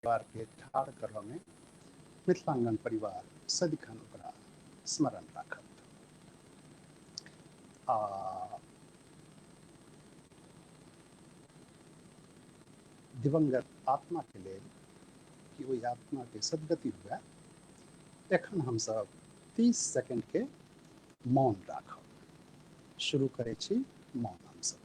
परिवार के ठाढ़ करऽ में मिथिलांगन परिवार सदिखन ओकरा स्मरण राखत। आ दिवंगत आत्मा के लेल कि ओहि आत्मा के सदगति हुए, एखन हम सब 30 सेकंड के मौन राखब। शुरू करै छी मौन हम सब।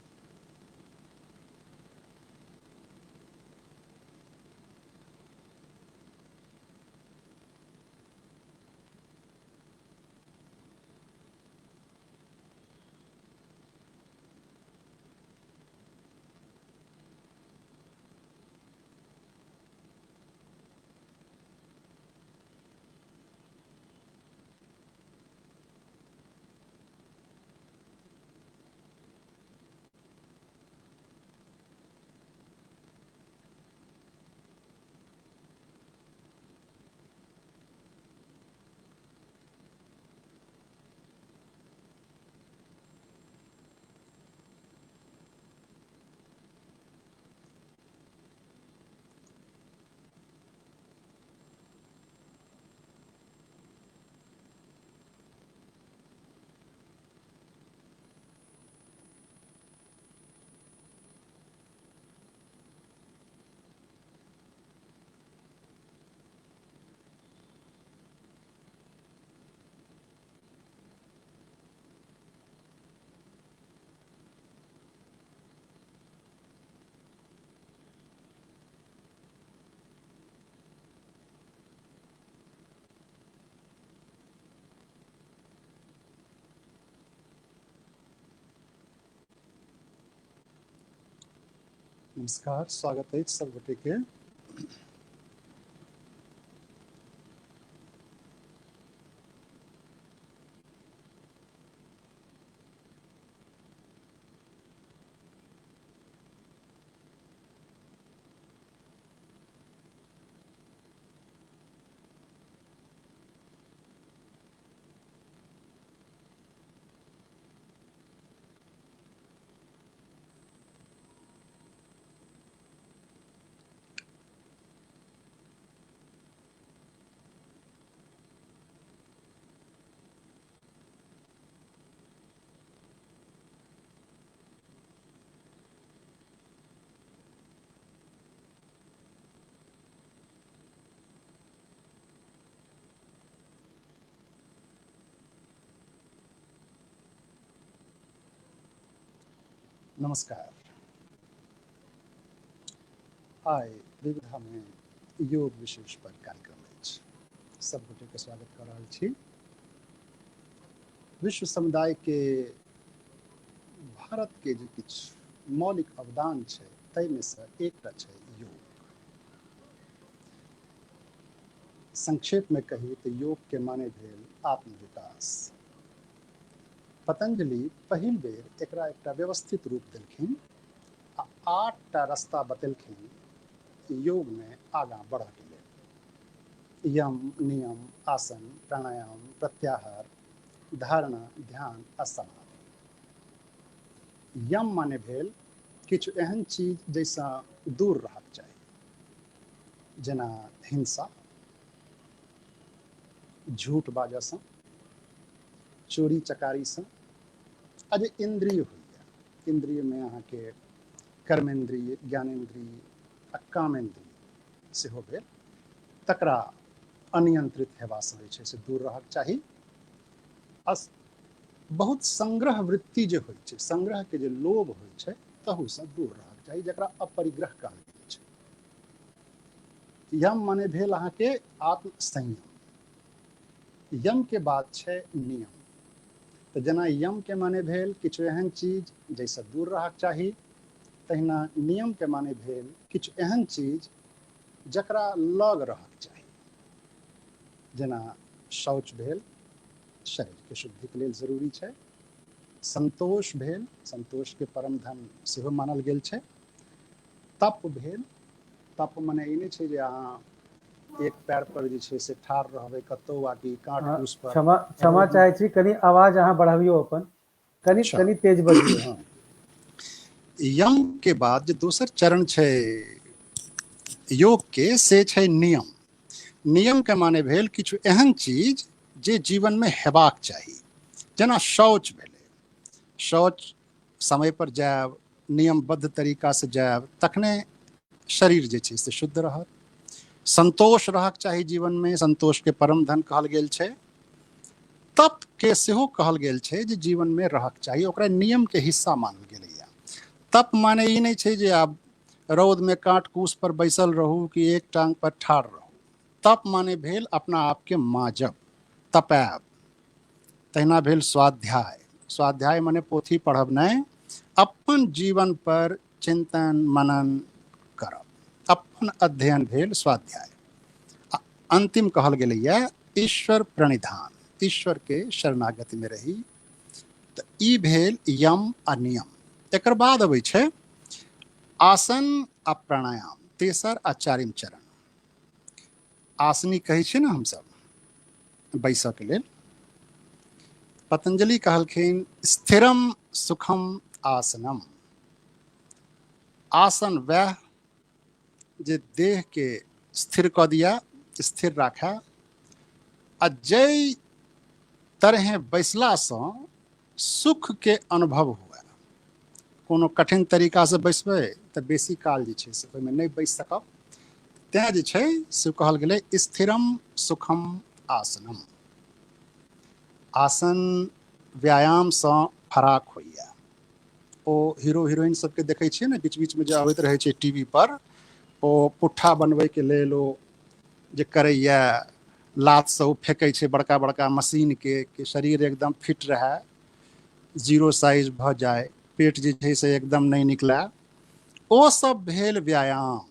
नमस्कार, स्वागत है सब गोटे के। नमस्कार। आइ विविधा में योग विशेष पर कार्यक्रम अछि। सब गोटे के स्वागत कर रहल छी। विश्व समुदाय के भारत के जे किछु मौलिक अवदान छै ताहिमे से एकटा छै योग। संक्षेप में कही तो योग के माने भेल आत्मविकास। पतंजलि पहिल बेर एकरा एकटा व्यवस्थित रूप देलखिन आ 8टा रास्ता बतेलखिन योग में आगाँ बढ़ऽ के लेल। यम, नियम, आसन, प्राणायाम, प्रत्याहार, धारणा, ध्यान आ समाधि। यम माने भेल किछु एहन चीज जैसा दूर रहक चाही, जेना हिंसा, झूठ बाजसँ, चोरी चकारी से। आ जे इंद्रिय होइए, इंद्रिय में अहाँ के कर्मेंद्रिय, ज्ञानेंद्रिय आ कामेंद्रिय सेहो भेल, तकरा अनियंत्रित हेबासँ जे छै से दूर रहक चाही। बहुत संग्रह वृत्ति जे होइ छै, संग्रह के जे लोभ होइ छै तहूसँ दूर रहक चाही, जकरा अपरिग्रह कहल गेल छै। यम माने भेल अहाँ के आत्म संयम। यम के बाद छै नियम। तो जेना यम के माने भेल किछु एहन चीज जैसे दूर रहक चाही, तहिना नियम के माने भेल किछु एहन चीज जकरा लग रहक चाही। जेना शौच भेल, शरीर के शुद्धि के लेल जरूरी छै। संतोष भेल, संतोष के परम धन सेहो मानल गेल छै। तप भेल, तप मने ई नहि छै जे अहाँ एक पैर पर जे छै से ठाढ़ रहबै कतौ आ कि कांट कूस पर। क्षमा चाहै छी, कनी आवाज अहाँ बढ़ाबियो अपन, कनी तेज बजियो। हाँ। यम के बाद जो दोसर चरण छै योग के से छै नियम। नियम के माने भेल किछु एहन चीज जे जीवन में हेबाक चाही, जेना शौच भेलै। शौच समय पर जायब, नियमबद्ध तरीका से जायब, तखने शरीर जे छै से शुद्ध रहत। संतोष रहक चाही जीवन में, संतोष के परम धन कहल गेल छै। तप के सेहो कहल गेल छै जे जीवन में रहक चाही, ओकरा नियम के हिस्सा मानल गेलैया। तप माने ई नहीं छै जे आब रौद में काट कूस पर बैसल रहू कि एक टांग पर ठाड़ रहू। तप माने भेल अपना आप के माजब, तपैब। तहिना भेल स्वाध्याय। स्वाध्याय माने पोथी पढ़ब नहीं, अपन जीवन पर चिंतन मनन करब, अपन अध्ययन भेल स्वाध्याय। अंतिम कहल गेलैया ईश्वर प्रणिधान, ईश्वर के शरणागति में रही। तो ई भेल यम आ नियम। एकर बाद अबै छै आसन आ प्राणायाम, तेसर आ चारिम चरण। आसनी कहै छै ना हम सब बैसऽ के लेल। पतंजलि कहलखिन स्थिरम सुखम आसनम। आसन वह जे देह के स्थिर कऽ दिया, स्थिर राखै। आ जै तरह बैसला सँ सुख के अनुभव हुए। कोनो कठिन तरीका से बैसबै तऽ बेसी काल जे छै से ओहिमे नहीं बैस सकब। तैं जे छै से कहल गेलै स्थिरम सुखम आसनम। आसन व्यायाम सँ फराक होइए। ओ हीरो हीरोइन सबके देखै छियै ने, बीच बीच में जे अबैत रहै छै टीवी पर, ओ पुट्ठा बनबै के लेल ओ जे करैया, लात से ओ फेंकै छै बड़का बड़का मशीन के, कि शरीर एकदम फिट रहे, जीरो साइज भऽ जाए, पेट जे छै से एकदम नहीं निकलै। ओ सब भेल व्यायाम,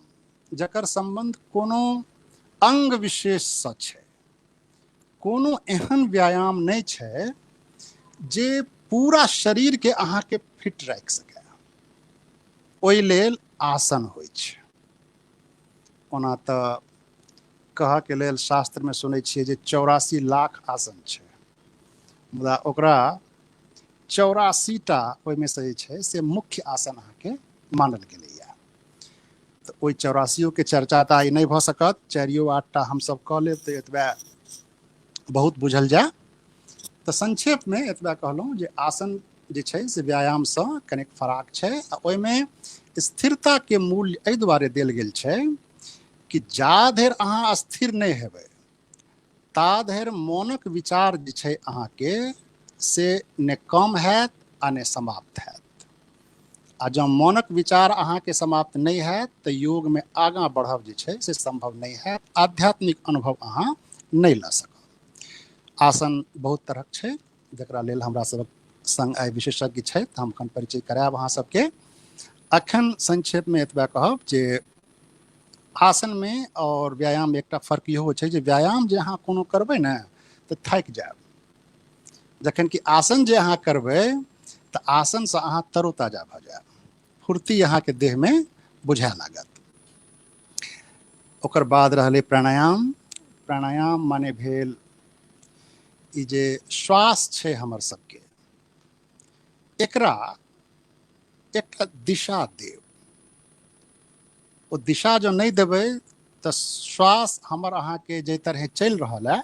जकर संबंध कोनो अंग विशेष सँ छै। कोनो एहन व्यायाम नहीं छै जे पूरा शरीर के अहाँ के फिट राखि सकै। ओहि लेल आसन होइ छै। ओना तऽ कहऽ के लेल शास्त्र में सुनै छियै जे 84 लाख आसन छै, मुदा ओकरा 84टा ओहिमे से जे छै से मुख्य आसन अहाँके मानल गेलैया। तऽ ओहि 84 के चर्चा तऽ आइ नहीं भऽ सकत, 4-8टा हमसब कऽ लेब तऽ एतबे बहुत बुझल जाए। तऽ संक्षेप में एतबे कहलहुँ जे आसन जे छै से व्यायाम सँ कनेक फराक छै। आ ओहिमे स्थिरता के मूल्य एहि दुआरे देल गेल छै कि जा धरि अहाँ स्थिर नहीं हेबै, ता धरि मोनक विचार जे छै अहाँके से ने कम हैत आ ने समाप्त हैत। आ जँ मोनक विचार अहाँके समाप्त नहीं हैत तऽ योग में आगाँ बढ़ब जे छै से संभव नहीं हैत, आध्यात्मिक अनुभव अहाँ नहीं लऽ सकब। आसन बहुत तरहक छै, जकरा लेल हमरा सबक संग आइ विशेषज्ञ छै, हम एखन परिचय करायब अहाँ सबके। अखन संक्षेप में एतबे कहब जे आसन में और व्यायाम में एकटा फर्क इहो छै जे व्यायाम जे अहाँ कोनो करबै ने तऽ थाकि जायब, जखन कि आसन जे अहाँ करबै तऽ आसन से अहाँ तरोताजा भऽ जायब, फुर्ती अहाँ के देह में बुझाए लागत। ओकर बाद रहलै प्राणायाम। प्राणायाम माने भेल ई जे श्वास छै हमर सबके, एकरा एकटा दिशा देव। ओ दिशा जो नहीं देबै तऽ श्वास हमर अहाँके जे तरह चलि रहल है,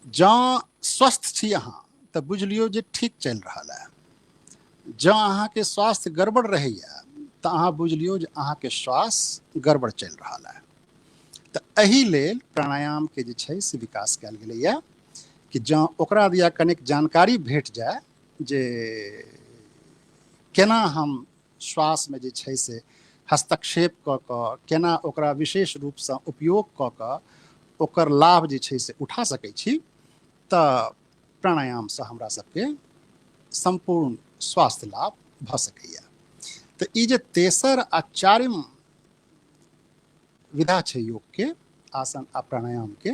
जँ स्वस्थ छी अहाँ तऽ बुझ लियौ जे ठीक चलि रहल है। जँ अहाँके स्वास्थ्य गड़बड़ रहैया तऽ अहाँ बुझ लियौ जे अहाँके श्वास गड़बड़ चलि रहल है। तऽ एहि लेल प्राणायाम के जे छै से विकास कयल गेलैया कि जँ ओकरा दिया कनेक जानकारी भेट जाए जे केना हम श्वास में जे छै से हस्तक्षेप कऽ कऽ, केना ओकरा विशेष रूप सँ उपयोग कऽ कऽ ओकर लाभ जे छै से उठा सकै छी, तऽ प्राणायाम सँ हमरा सबके संपूर्ण स्वास्थ्य लाभ भऽ सकैया। तऽ ई जे तेसर आ चारिम विधा छै योग के, आसन आ प्राणायाम के,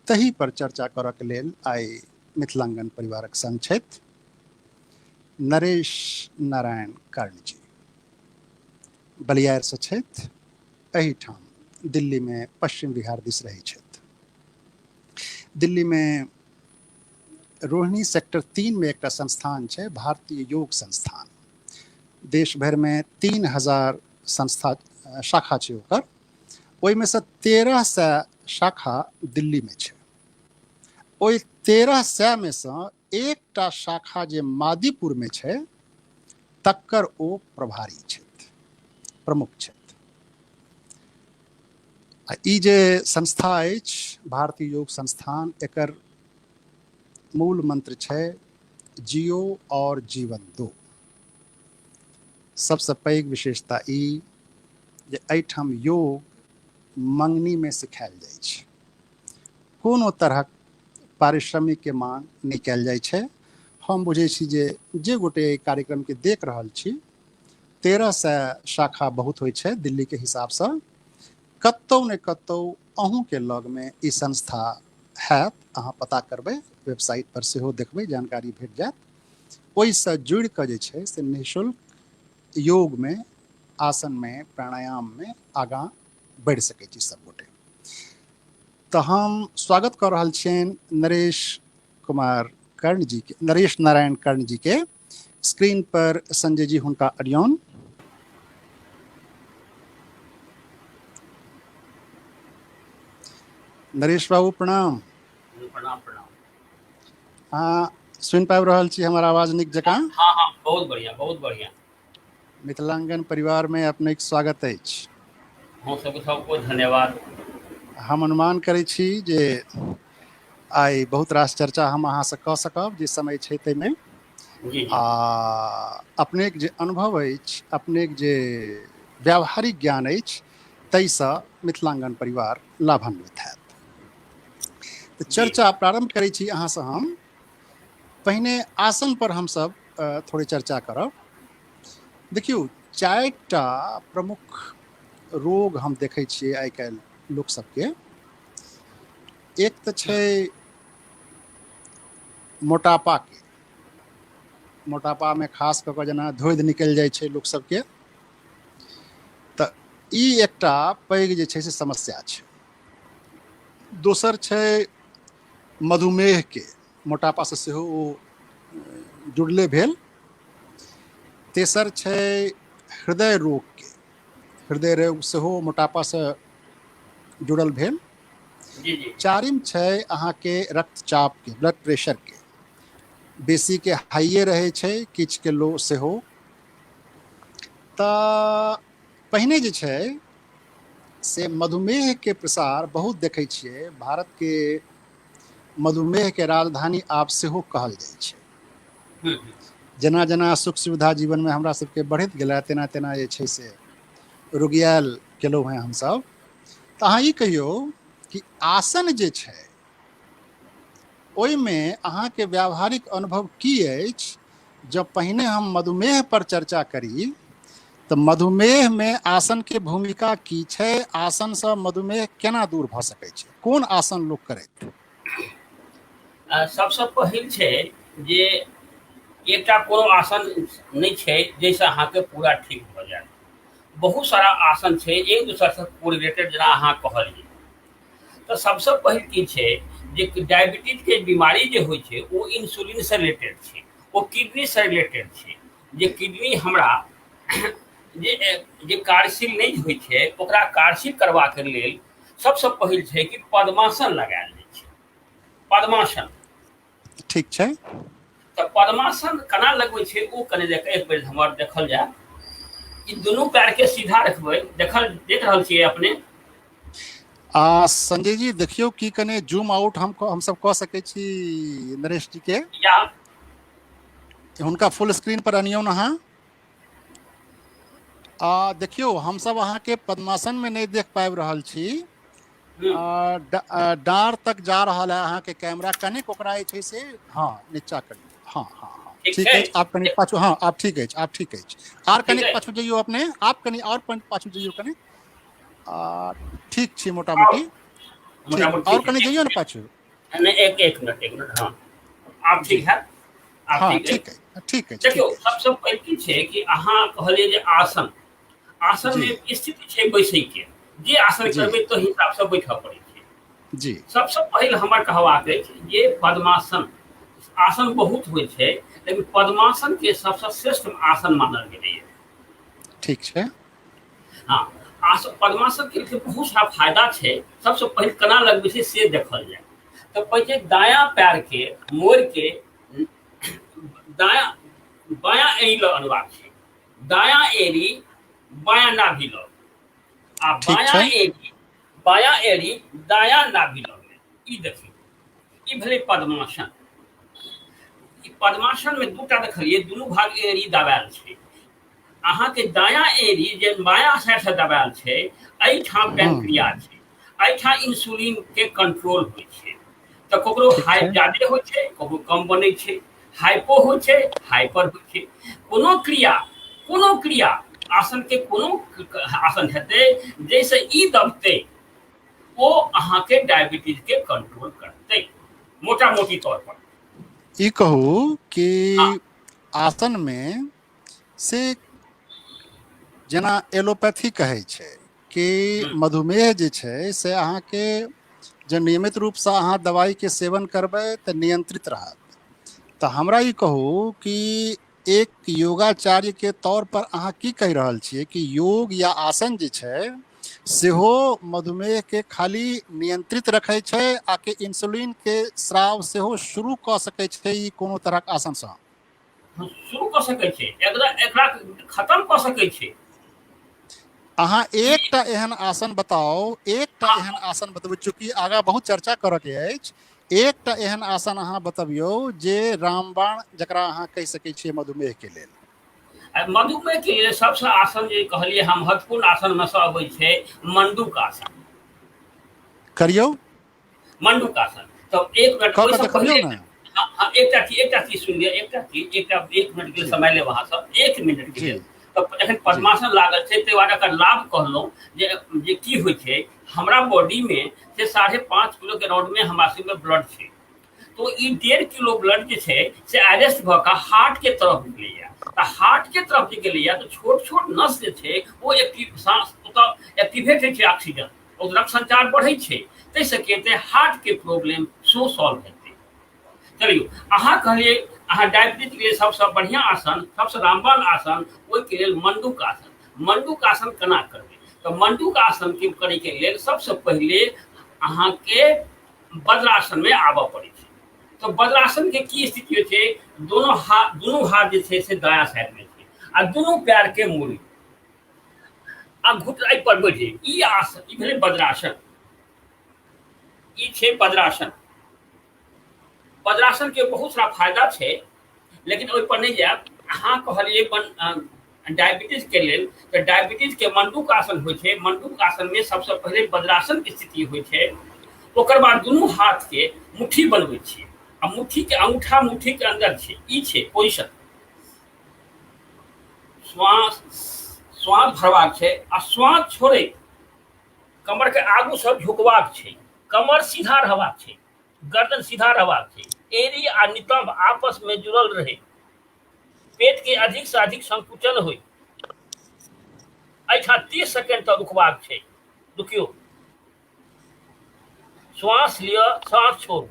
तही पर चर्चा करऽ के लेल आइ मिथिलांगन परिवारक संग छथि नरेश नारायण कर्ण जी। बलियार सँ छथि, एहिठाम दिल्ली में पश्चिम बिहार दिस रहै छथि। दिल्ली में रोहिणी सेक्टर 3 में एकटा संस्थान छै, भारतीय योग संस्थान। देश भर में 3000 संस्था शाखा छै ओकर, ओहिमे से 1300 शाखा दिल्ली में छै। ओहि 1300 में से एकटा शाखा जे मादीपुर में छै तकर ओ प्रभारी छथि, प्रमुख छथि। आ ई जे संस्था अछि भारतीय योग संस्थान, एकर मूल मंत्र छै जियो और जीवन दो। सबसे पैघ विशेषता ई जे एहिठाम योग मंगनी में सिखायल जाइ छै, कोनो तरहक पारिश्रमिक के मांग नहीं कयल जाइ छै। हम बुझै छी जे गोटे एहि कार्यक्रम के देख रहल छी, 1300 शाखा बहुत होइ छै दिल्ली के हिसाब से, कतौ ने कतौ अहूँ के लग में ई संस्था हैत, अहाँ पता करबै, वेबसाइट पर सेहो देखबै, जानकारी भेट जायत। ओहिसँ जुड़ि कऽ जे छै से निःशुल्क योग में, आसन में, प्राणायाम में आगाँ बढ़ि सकै छी सब गोटे। तो हम स्वागत कर रहल छियनि नरेश कुमार कर्ण जी के, नरेश नारायण कर्ण जी के। स्क्रीन पर संजय जी हुनका अरियौन। नरेश बाबू प्रणाम। प्रणाम प्रणाम। हाँ, सुनि पाबि रहल छी हमर आवाज नीक जकाँ? हाँ हाँ, बहुत बढ़िया बहुत बढ़िया। मिथिलांगन परिवार में अपनेके स्वागत अछि। हम सबको धन्यवाद। हम अनुमान करै छी जे आइ बहुत रास चर्चा हम अहाँसँ कऽ सकब जे समय छै ताहिमे। आ अपनेक जे अनुभव अछि, अपनेक जे व्यावहारिक ज्ञान अछि, ताहिसँ मिथिलांगन परिवार लाभान्वित हैत। तऽ चर्चा प्रारंभ करै छी अहाँसँ हम। पहिने आसन पर हमसब थोड़े चर्चा करब। देखियौ, 4टा प्रमुख रोग हम देखै छियै आइ काल्हि लोक सबके। एक तऽ छै मोटापाके, मोटापामे खास कऽ कऽ जेना धोधि निकलि जाइ छै लोक सबके, तऽ ई एकटा पैघ जे छै से समस्या छै। दोसर छै मधुमेहके, मोटापासँ सेहो ओ जुड़ले भेल। तेसर छै हृदय रोगके, हृदय रोग सेहो मोटापासँ जुड़ल भेल। जी जी। चारिम छै अहाँके रक्तचापके, ब्लड प्रेशरके, बेसी के हाइए रहै छै, किछु के लो सेहो। तऽ पहिने जे छै से मधुमेहके प्रसार बहुत देखै छियै। भारतके मधुमेहके राजधानी आब सेहो कहल जाइ छै। जेना जेना सुख सुविधा जीवनमे हमरा सबके बढ़ैत गेला, तेना तेना जे छै से रुगियाल गेलहुँ हैं हमसब। तऽ अहाँ ई कहियौ कि आसन जे छै ओहिमे अहाँके व्यावहारिक अनुभव की अछि? जब पहिने हम मधुमेह पर चर्चा करी तऽ मधुमेहमे आसनके भूमिका की छै? आसनसँ मधुमेह केना दूर भऽ सकै छै? कोन आसन लोक करैत? सबसँ पहिल छै जे एकटा कोनो आसन नहि छै जाहिसँ अहाँके पूरा ठीक भऽ जायत। बहुत सारा आसन छै एक दोसरसँ कोरिलेटेड, जेना अहाँ कहलियै। तऽ सबसँ पहिल की छै जे डायबिटीजके बीमारी जे होइ छै ओ इंसुलिनसँ रिलेटेड छै, ओ किडनीसँ रिलेटेड छै। जे किडनी हमरा जे कार्यशील नहि होइ छै, ओकरा कार्यशील करबाके लेल सबसँ पहिल छै कि पद्मासन लगायल जाइ छै। पद्मासन ठीक छै। तऽ पद्मासन केना लगबै छै ओ कनि एक बेर हमर देखल जाय। ई दुनू पैरके सीधा रखबै, देख रहल छियै अपने? संजय जी देखियौ कि कने जूम आउट हम सब कऽ सकै छी नरेश जी के? या हुनका फुल स्क्रीन पर अनियौन अहाँ। देखियौ, हमसब अहाँके पद्मासनमे नहि देख पाबि रहल छी। डाँर तक जा रहल है अहाँके कैमरा, कनिक ओकरा जे छै से हाँ नीचा करियौ। हाँ हाँ हाँ ठीक अछि। आप कनि पाछू, हाँ आप ठीक अछि, आप ठीक अछि। आर कनिक पाछू जइयौ अपने, आप कनि और पाछू जइयौ कनि। ठीक छी मोटा मोटी, ठीक। और कनि जइयौ ने पाछू। एक मिनट हाँ, आप ठीक है? आप हाँ ठीक ठीक है? है, ठीक है। देखियौ, सबसँ पहिल की छै कि अहाँ कहलियै जे आसनमे स्थिति छै बैसैके। जे आसन करबै तऽ हिसाबसँ बैठऽ पड़ै छै। जी। सबसँ पहिल हमर कहबाक अछि जे पद्मासन आसन बहुत होइ छै, लेकिन पद्मासन के सबसँ श्रेष्ठ आसन मानल गेलैए। ठीक छै। हाँ, पद्मासन के बहुत सारा फायदा है। सबसे पहले केना लगबे छै से देखल जाए तो पहले दायां पैर के मोड़ के दायां बायां एड़ी लग अनबाक छै, दायां एड़ी बायां नाभि लग आ ठीक छै। बायां एड़ी दायां नाभि लग में ई देखियौ, ई भेलै पद्मासन। ई पद्मासन में दूटा देखलिए दुनू भाग एड़ी दबायल छै। अहाँ के दायां एड़ी जे बायां साइड से दबायल छै, एठाम पैंक्रिया छै, एठाम इंसुलिन के कंट्रोल होय छै। तो ककरो हाई ज्यादा होय छै, ककरो कम बनै छै, हाइपो होय छै, हाइपर होय छै। कोनो क्रिया आसन के कोनो आसन हेतै जैसे ई दबतै वो अहाँ के डायबिटीज के कंट्रोल करतै मोटा मोटी तौर पर। ई कहू कि हाँ। आसन में से जेना एलोपैथी कहै छै कि मधुमेह जे छै से अहाँके जे नियमित रूपसँ अहाँ दवाइके सेवन करबै तऽ नियंत्रित रहत। तऽ हमरा ई कहू कि एक योगाचार्य के तौर पर अहाँ की कहि रहल छियै कि योग या आसन जे छै सेहो मधुमेह के खाली नियंत्रित रखै छै आ कि इंसुलिन के स्राव सेहो शुरू कऽ सकै छै ई कोनो तरहक आसनसँ? शुरू कऽ सकै छै, एकरा खत्म कऽ सकै छै। अहाँ एकटा एहन आसन बताओ, एकटा एहन आसन बतबू, चूंकि आगा बहुत चर्चा करऽ के अछि। एकटा एहन आसन अहाँ बतबियौ जे रामबाण जकरा अहाँ कहि सकै छियै मधुमेह के लेल। मधुमेह के लिए सबसे आसन जे कहलिए हम महत्वपूर्ण आसन में से अबै छै मंडूक आसन। करियौ मंडूक आसन तो एक मिनट कऽ ओइ कऽ से देखबियौ पहले ने। एकटा चीज सुन लिअ, एक मिनट के लिए समय लेब अहाँ सब, 1 मिनट के जी लिए। तो एखन पद्मासन लागल छै ताहि दुआरे एकर लाभ कहलहुँ जे की होइ छै हमरा बॉडी में से 5.5 किलो के राउंड में हमरा सब में ब्लड छै। तो ई 1.5 किलो ब्लड जे छै से अरेस्ट भऽ कऽ हार्ट के तरफ गेलैया। तऽ हार्ट के तरफ जे गेलैया तो छोट छोट नस जे छै वो एक्टिवेट होइ छै ऑक्सीजन, और रक्त संचार बढ़ै छै, ताहिसँ की हेतै हार्ट के प्रॉब्लम सो सॉल्व हेतै। चलियौ अहाँ कहलिए अहाँ डायबिटीज के लिए सबसे बढ़िया आसन, सबसे रामबाण आसन, ओहिके लेल मंडूक आसन। मंडूक आसन केना करबै तो मंडूक आसन के करे के लेल सबसे पहले अहाँ के वज्रासन में आबऽ पड़ै छै। तो वज्रासन के की स्थिति होइ छै, दुनू हाथ जे छै से दायां साइड में छै आ दुनू पैर के मूड़ी आ घुटना पर बैठे, ई आसन ई भेलै वज्रासन। ई छै वज्रासन। वज्रासन के बहुत सारा फायदा छै, लेकिन ओहि पर नहीं जायब। अहाँ कहलिए डायबिटीज के लेल तो डायबिटीज के मंडूक आसन होइ छै। मंडूक आसन में सबसे पहले वज्रासन के स्थिति होइ छै, ओकर बाद दुनू हाथ के मुट्ठी बनबै छियै आ मुट्ठी के अंगूठा मुट्ठी के अंदर छै, ई छै पोजीशन। श्वास भरबाक छै आ श्वास छोड़े कमर के आगू से झुकबाक छै, कमर सीधा रहबाक छै, गर्दन सीधा रहबाक छै, एड़ी आ नितंब आपस में जुड़ल रहे, पेट के अधिक से अधिक संकुचन होय। अच्छा 30 सेकंड तक रुकबाक छै, रुकियो, श्वास लिया, श्वास छोड़ू।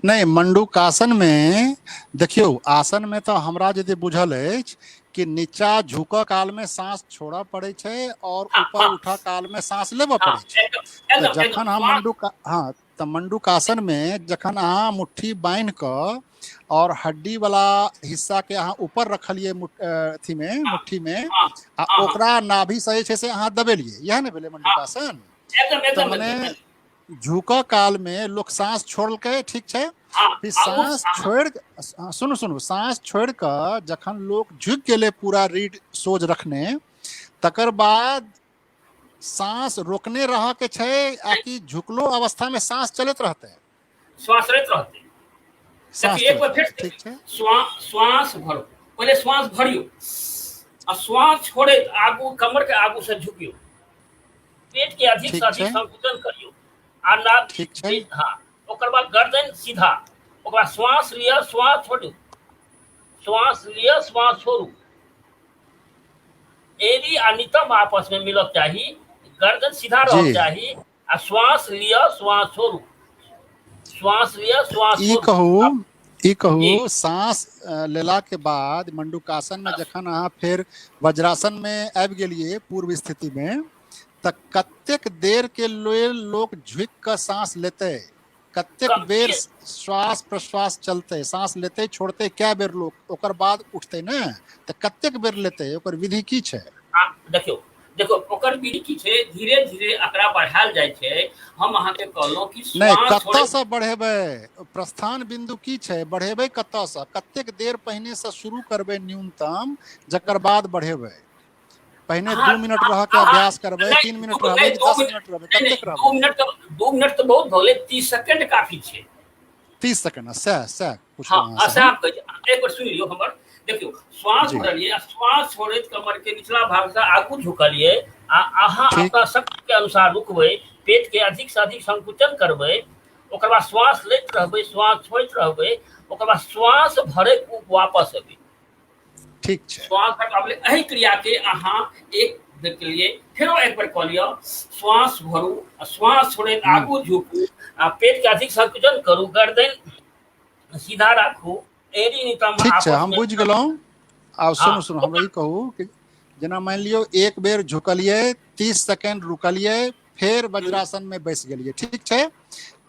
नहीं, मंडूकासन में देखियौ, आसन में तो हमरा यदि बुझल अछि कि नीचा झुकऽ काल में सांस छोड़ऽ पड़ै छै और ऊपर उठऽ काल में सांस लेबऽ पड़ै छै। तो जखन हम मंडूकासन में जखन अहाँ मुट्ठी बांधि कऽ और हड्डी वाला हिस्सा के अहाँ ऊपर रखलिए अथी में मुट्ठी में आ ओकरा नाभि से जे छै से अहाँ दबेलिए, यह ने भेलै मंडूकासन। तो मने झुकऽ काल में लोग सांस छोड़लकै, ठीक छै, फिर सांस छोड़ सुनू सांस छोड़ कर जखन लोग झुक गेले पूरा रीढ़ सोज रखने, तकर बाद सांस रोकने रह के छै आ कि झुकलो अवस्था में सांस चलत रहते? श्वास रहते रहते। एक बार फिर ठीक छै, श्वास भरो, पहले श्वास भरियो आ श्वास छोड़े आगू कमर के आगू से झुकियो, पेट के अधिक से अधिक संकुचन करियो आ नाभ, ठीक छै, हाँ, ओकर बाद गर्दन सीधा, ओकर बाद श्वास लिया, श्वास छोड़ू, श्वास लिया, श्वास छोड़ू, एड़ी आ नितंब आपस में मिलक चाहिए, गर्दन सीधा रहक चाहिए आ श्वास लिया, श्वास छोड़ू, श्वास लिया, श्वास छोड़ू। ई कहू सांस लेला के बाद मंडूकासन में जखन अहाँ फिर वज्रासन में आबि गेलिए पूर्व स्थिति में, त कतेक देर के लेल लोग झुक के सांस लेते, कतेक बेर श्वास प्रश्वास चलते, सांस लेते छोड़ते क्या बेर लोग, ओकर बाद उठते ने, त कतेक बेर लेते, ओकर विधि की छै? देखियो देखो ओकर विधि की छै, धीरे धीरे एकरा बढ़ायल जाय छै। हम अहाँ के कहलहुं कि नहीं कत्ता से बढ़ेबे, प्रस्थान बिंदु की छै, बढ़ेबे कत्ता से, कतेक देर पहले से शुरू करबे न्यूनतम, जकर बाद बढ़ेबे? पहले 2 मिनट रह के अभ्यास करबे, 3 मिनट रहबे, 10 मिनट रहबे, कतेक रहबे? 2 मिनट तो बहुत भले, 30 सेकंड काफी छै। 30 सेकंड से कुछ हाँ अच्छा आप एक बार सुन लियो हमर। देखियो श्वास भरलिए, श्वास छोड़ैत कमर के निचला भाग से आगू झुकलिए, अहाँ अपना शक्ति के अनुसार रुकबै, पेट के अधिक से अधिक संकुचन करबै, ओकर बाद श्वास लैत रहबै, श्वास छोड़ैत रहबै, ओकर बाद श्वास भरै वापस एबै। ठीक छै, श्वास भरले एही क्रिया के अहाँ एक देर के लिए फेरो एक बार कऽ लिअ। श्वास भरू, श्वास छोड़ैत आगू झुकू, पेट के अधिक संकुचन करू, गर्दन सीधा राखू, एड़ी नितंब। ठीक छै, हम बुझ गेलहुं। आब सुनु हमरा ई कहू कि जेना मान लियो एक बेर झुकलिए, 30 सेकंड रुकलिए, फिर वज्रासन में बैस गेलिए, ठीक छै?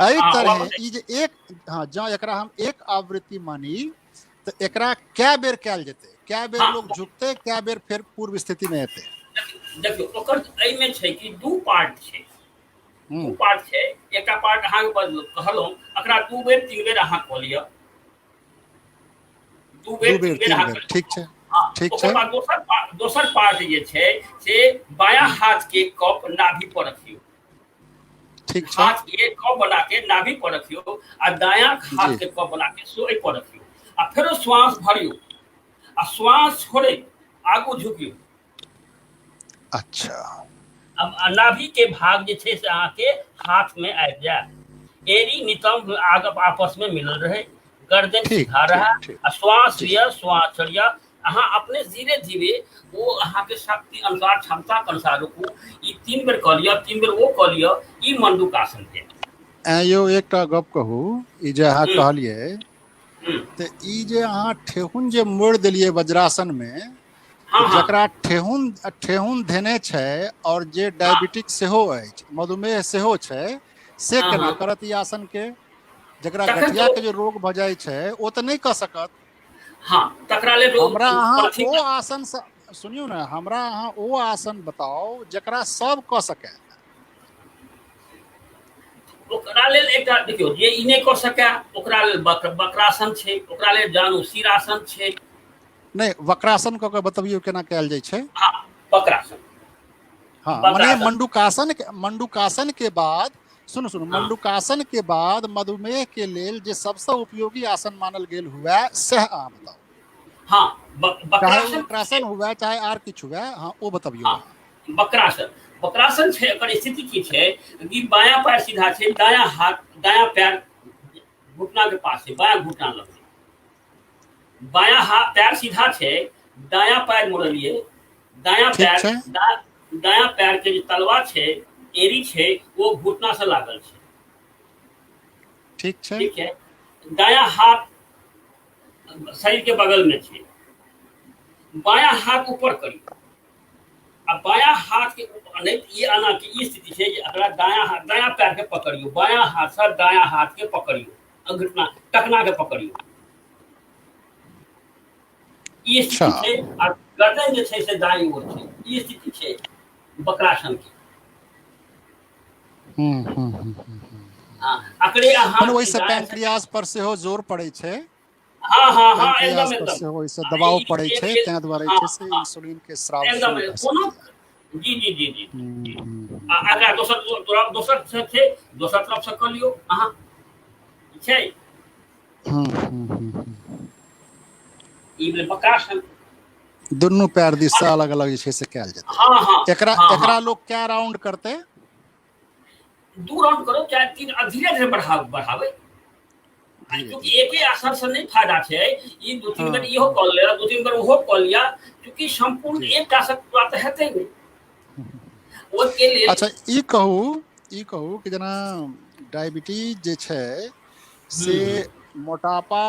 एही तरह ई जे एक जँ एकरा हम एक आवृत्ति मानी तो एकरा क्या बेर कैल जेतै, क्या बेर लोग झुकते, क्या बेर फिर पूर्व स्थिति में एतै? देखियो ओकर एहि में छै कि 2 पार्ट छै, 2 पार्ट छै। एकटा पार्ट अहाँ कहलहुं, एकरा 2 बेर 3 बेर अहाँ कऽ लिअ, 2 बेर 3 बेर, ठीक छै, ठीक छै। दोसर पार्ट जे छै से बायां हाथ के कप नाभि पर रखियो, ठीक छै, हाथ के कप बना के नाभि पर रखियो, आ दायां हाथ के कप बना के सोई पर रखियो, आ फिर श्वास भरियो, आ श्वास छोड़े आगू झुकियो। अच्छा, अब नाभि के भाग जे छै से अहाँ के हाथ में आबि जाए, एड़ी नितंब आग आपस में मिलल रहे, गर्दन सीधा रहे, श्वास लिया, श्वास छोड़िया, अहाँ अपने धीरे धीरे वो अहाँ के शक्ति अनुसार, क्षमता के अनुसार रुकू। ई 3 बेर कऽ लिया, 3 बेर वो कऽ लिया, ई मंडूकासन के। यो एकटा गप कहू, ई जे अहाँ कहलिए ते ई जे अहाँ ठेहुन जे मोड़ देलिए वज्रासन में, जकरा ठेहुन धेने छै और जे डायबिटिक सेहो अछि, मधुमेह सेहो छै, से केना करत ई आसन के? जकरा गठिया के जो रोग भ जाय छै ओ त नहीं क सकत। हां, तकरा ले हमरा अहाँ ओ आसन सुनियो ना, हमरा अहाँ ओ आसन बताओ जकरा सब क सके। ओकरा लेल एकटा देखियो, जे ई नहीं क सके ओकरा लेल वक्रासन छै, ओकरा लेल जानु शीरासन छै। नहीं, वक्रासन क के बतबियो केना कैल जाय छै? हां, वक्रासन। हां, माने मंडूकासन के बाद सुनो मंडूकासन के बाद मधुमेह के लेल जे सबसे उपयोगी आसन मानल गेल हुए से अहाँ बताओ। हाँ, वक्रासन हुए चाहे आर किछ हुए, हाँ वो बताबियो। हाँ, वक्रासन छै, एकर स्थिति की छै कि बायां पैर सीधा छै, दायां हाथ, दायां पैर घुटना के पास है, बायां घुटना लग, बायां हाथ पैर सीधा छै, दायां पैर मोड़लिए, दायां पैर के जे तलवा छै, एड़ी छै, वो घुटना से लागल छै, ठीक छै, ठीक है। दायां हाथ शरीर के बगल में छै, बायां हाथ ऊपर करी, अब बायां हाथ के ऊपर नहीं, ये आना की ये स्थिति छै जे अगला दायां पैर के पकड़ियो, बायां हाथ से दायां हाथ के पकड़ियो, घुटना टखना के पकड़ियो, ये स्थिति छै। और गर्दन जे छै से दाईं ओर छै, ये स्थिति छै वक्रासन की। अकरे अहाँ ओइसे पैंक्रियास पर सेहो जोर पड़ै छै। हाँ, एकदम ओइसे दबाव पड़ै छै, तै दुआरे छै से इंसुलिन के स्राव एकदम कोनो जी। अगर दोसर छै, दोसर तरफ से कर लियो अहाँ, छै। ई भेल वक्रासन। दुनू पैर दिस से अलग अलग जे छै से कैल जेतै। हाँ, एकरा लोग क्या राउंड करते? 2 राउंड करो, चाहे 3, धीरे धीरे बढ़ावे, क्योंकि एक ही आसन से नहीं फायदा छै। ई 2-3 बेर इहो कर लिया, 2-3 बेर उहो कर लिया, क्योंकि संपूर्ण एक आसन बात हेतै नहीं। ओ के लिए अच्छा ई कहू कि जना डायबिटीज जे छै से मोटापा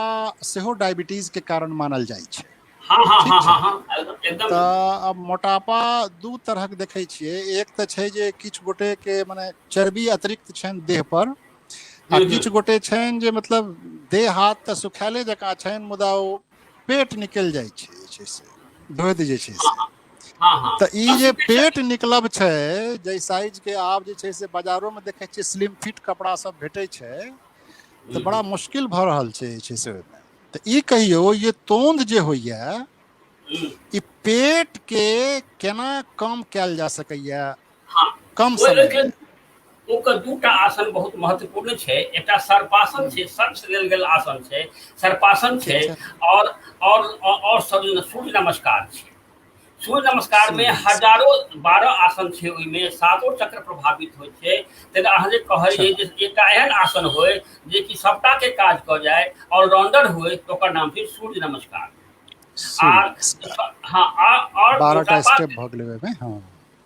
सेहो डायबिटीज के कारण मानल जाइ छै। हाँ हाँ ठीक हाँ छै। हाँ हाँ एकदम तऽ अब मोटापा दू तरहक देखै छियै। एक तऽ छै जे किछु गोटे के मने चर्बी अतिरिक्त छनि देह पर, आ किछु गोटे छनि जे मतलब देह हाथ तऽ सुखायले जकाँ छनि, मुदा ओ पेट निकलि जाइ छै जे छै से धोधि जे छै से। हाँ हाँ तऽ ई जे constipation पेट निकलब छै, जै साइज के आब जे छै से बाजारो में देखै छियै स्लिम फिट कपड़ा सब भेटै छै, तऽ बड़ा मुश्किल भऽ रहल छै जे छै से ओहिमे। तऽ ई कहियौ ये तोंद जे होइया, ई पेट के केना कम कैल जा सकैया हाँ कम समय ओहिके में? ओकर दूटा आसन बहुत महत्वपूर्ण छै। एकटा सर्पासन छै, सर्प से लेल गेल आसन छै, सर्पासन ठीक छै, छै। और और सूर्य नमस्कार छै। सूर्य नमस्कार में सूर्य नमस्कार। हजारों 12 आसन छै, ओहिमे 7 चक्र प्रभावित होइ छै। तेना अहाँ जे अच्छा। कहलियै जे एकटा एहन आसन होय जे कि सबटा के काज कऽ जाय, ऑलराउंडर होय, तो ओकर नाम छै सूर्य नमस्कार। सूर्य आर नमस्कार। हाँ और 12टा मोटापा, स्टेप भऽ गेलै ओहिमे। हाँ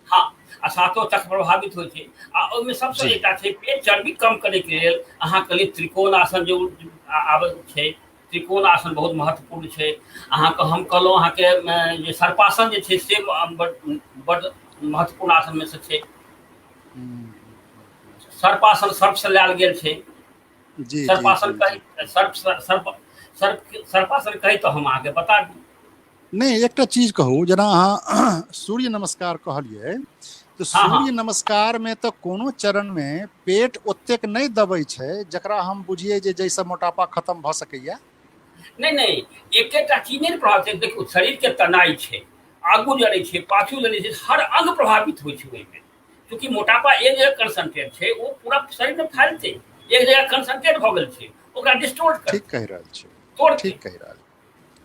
हाँ आ 7 चक्र प्रभावित होइ छै। आ ओहिमे सबसँ जी। एकटा छै पेट चर्बी कम करैके लेल अहाँ कहलियै त्रिकोण आसन जे आबै छै, त्रिकोण आसन बहुत महत्वपूर्ण छै। अहाँके हम कहलहुँ अहाँके जे सर्पासन जे छै से बड्ड महत्वपूर्ण आसनमे सँ छै। सर्पासन सर्प से लायल गेल छै। जी जी सर्पासन जी जी। कही सर्पासन कही तऽ हम अहाँके बता दी। नहीं, एकटा चीज कहू, जेना अहाँ सूर्य नमस्कार कहलियै, तऽ हाँ हाँ सूर्य नमस्कार में तऽ कोनो चरण में पेट ओतेक नहीं दबै छै जकरा हम बुझिए जे जैसे मोटापा खत्म भऽ सकैया। नहीं नहीं, एकेटा चीज नहीं प्रभावित छै। देखू शरीर के तनाई छै, आगू जड़ै छै, पाछू जड़ै छै, हर अंग प्रभावित होइ छै ओहिमे। क्योंकि मोटापा एक जगह कंसंट्रेट छै, वो पूरा शरीर में फैलतै। एक जगह कंसंट्रेट भऽ गेल छै, ओकरा डिस्टोर्ट ठीक करतै, कहि रहल छी। तोड़तै। ठीक कहि रहल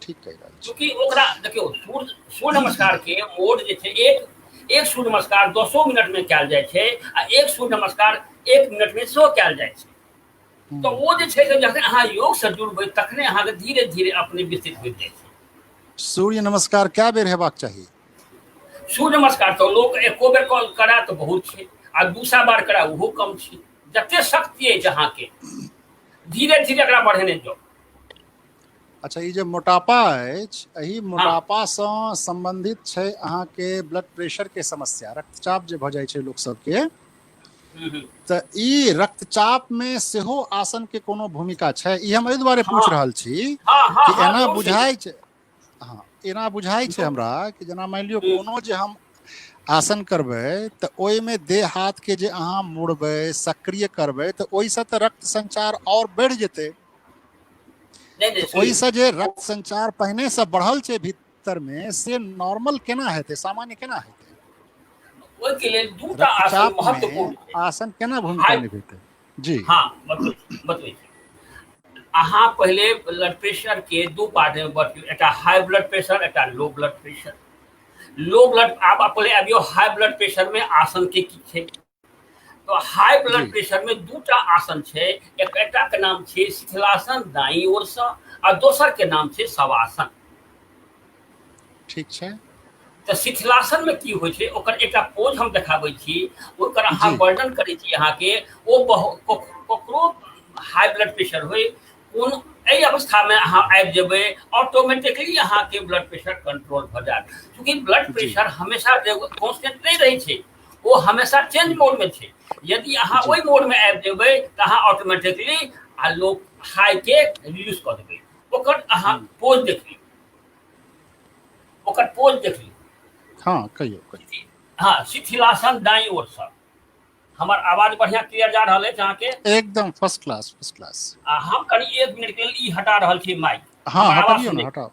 ठीक कहि रहल छी। क्योंकि ओकरा देखियौ सूर्य नमस्कार के मोड जे छै, एक सूर्य नमस्कार 10 मिनट में कयल जाइ छै, आ एक सूर्य नमस्कार 1 मिनट में सेहो कयल जाइ छै। तऽ ओ जे छै से जखन अहाँ योग से जुड़बै तखने अहाँके धीरे धीरे अपने विकसित होइत जाइ छै। सूर्य नमस्कार कए बेर हेबाक चाही? सूर्य नमस्कार तो लोग एको बेर करा तो बहुत छै, आ दूसरा बार करा ओहो कम छै। जते शक्ति अछि अहाँके धीरे धीरे एकरा बढ़ेने जाउ। अच्छा, ई जे मोटापा अछि, एही हाँ मोटापासँ सम्बन्धित छै अहाँके ब्लड प्रेशर के समस्या, रक्तचाप जे भऽ जाइ छै लोक सबके, तऽ ई रक्तचाप में सेहो आसन के कोनो भूमिका छै? ई हम एहि दुआरे पूछि हाँ रहल छी हाँ हाँ कि हाँ एना जरूर छै। बुझाइ छै, हाँ एना बुझाइ छै हमरा कि जेना मानि लियौ कोनो जे हम आसन करबै तऽ ओहिमे देह हाथ के जे अहाँ मुड़बै, सक्रिय करबै, तऽ ओहिसँ तऽ रक्त संचार और बढ़ि जेतै। नहीं नहीं तऽ सुनिए, ओहिसँ जे रक्त संचार पहिने से बढ़ल छै भीतर में, से नॉर्मल केना हेतै, सामान्य केना हेतै? ओहिके लेल दूटा आसन रक्तचाप में महत्वपूर्ण छै। आसन केना भूमिका हाई निभेतै? जी हाँ बतबै छी। अहाँ पहले ब्लड प्रेशर के दू पार्ट में बांटियौ, एकटा हाई ब्लड प्रेशर, एकटा low blood pressure. Low blood आप पहले अबियौ हाई ब्लड प्रेशर में आसन के की छै। तो हाई जी ब्लड प्रेशर में दूटा आसन छै। एकटा के नाम छै शिथिलासन दाईं ओर से, आ दोसर के नाम छै शवासन। ठीक छै। तऽ शिथिलासन में की होइ छै, ओकर एकटा पोज हम देखाबै छी, ओकर अहाँ जी वर्णन करै छी अहाँके। ओ ककरो हाई ब्लड प्रेशर होय, कोन एहि अवस्था में अहाँ आबि जेबै, ऑटोमेटिकली अहाँके ब्लड प्रेशर कंट्रोल भऽ जायत। चूँकि ब्लड जी प्रेशर हमेशा कॉन्स्टेंट नहीं रहै छै, वो हमेशा चेंज मोड में छै। यदि अहाँ जी ओहि मोड में आबि जेबै तऽ अहाँ ऑटोमेटिकली आ लो हाई के रिड्यूस कऽ देबै। ओकर अहाँ पोज देख लियौ, ओकर पोज देख लियौ। हाँ कहियौ कहियौ। हाँ, शिथिलासन दाईं ओर से। हमर आवाज बढ़िया क्लियर जा रहल अछि अहाँके? एकदम फर्स्ट क्लास, फर्स्ट क्लास। आ हम कनी 1 मिनट के लेल ई हटा रहल छी माइक, हाँ हमर आवाज हटबियौ ना, सुनै। हटाओ।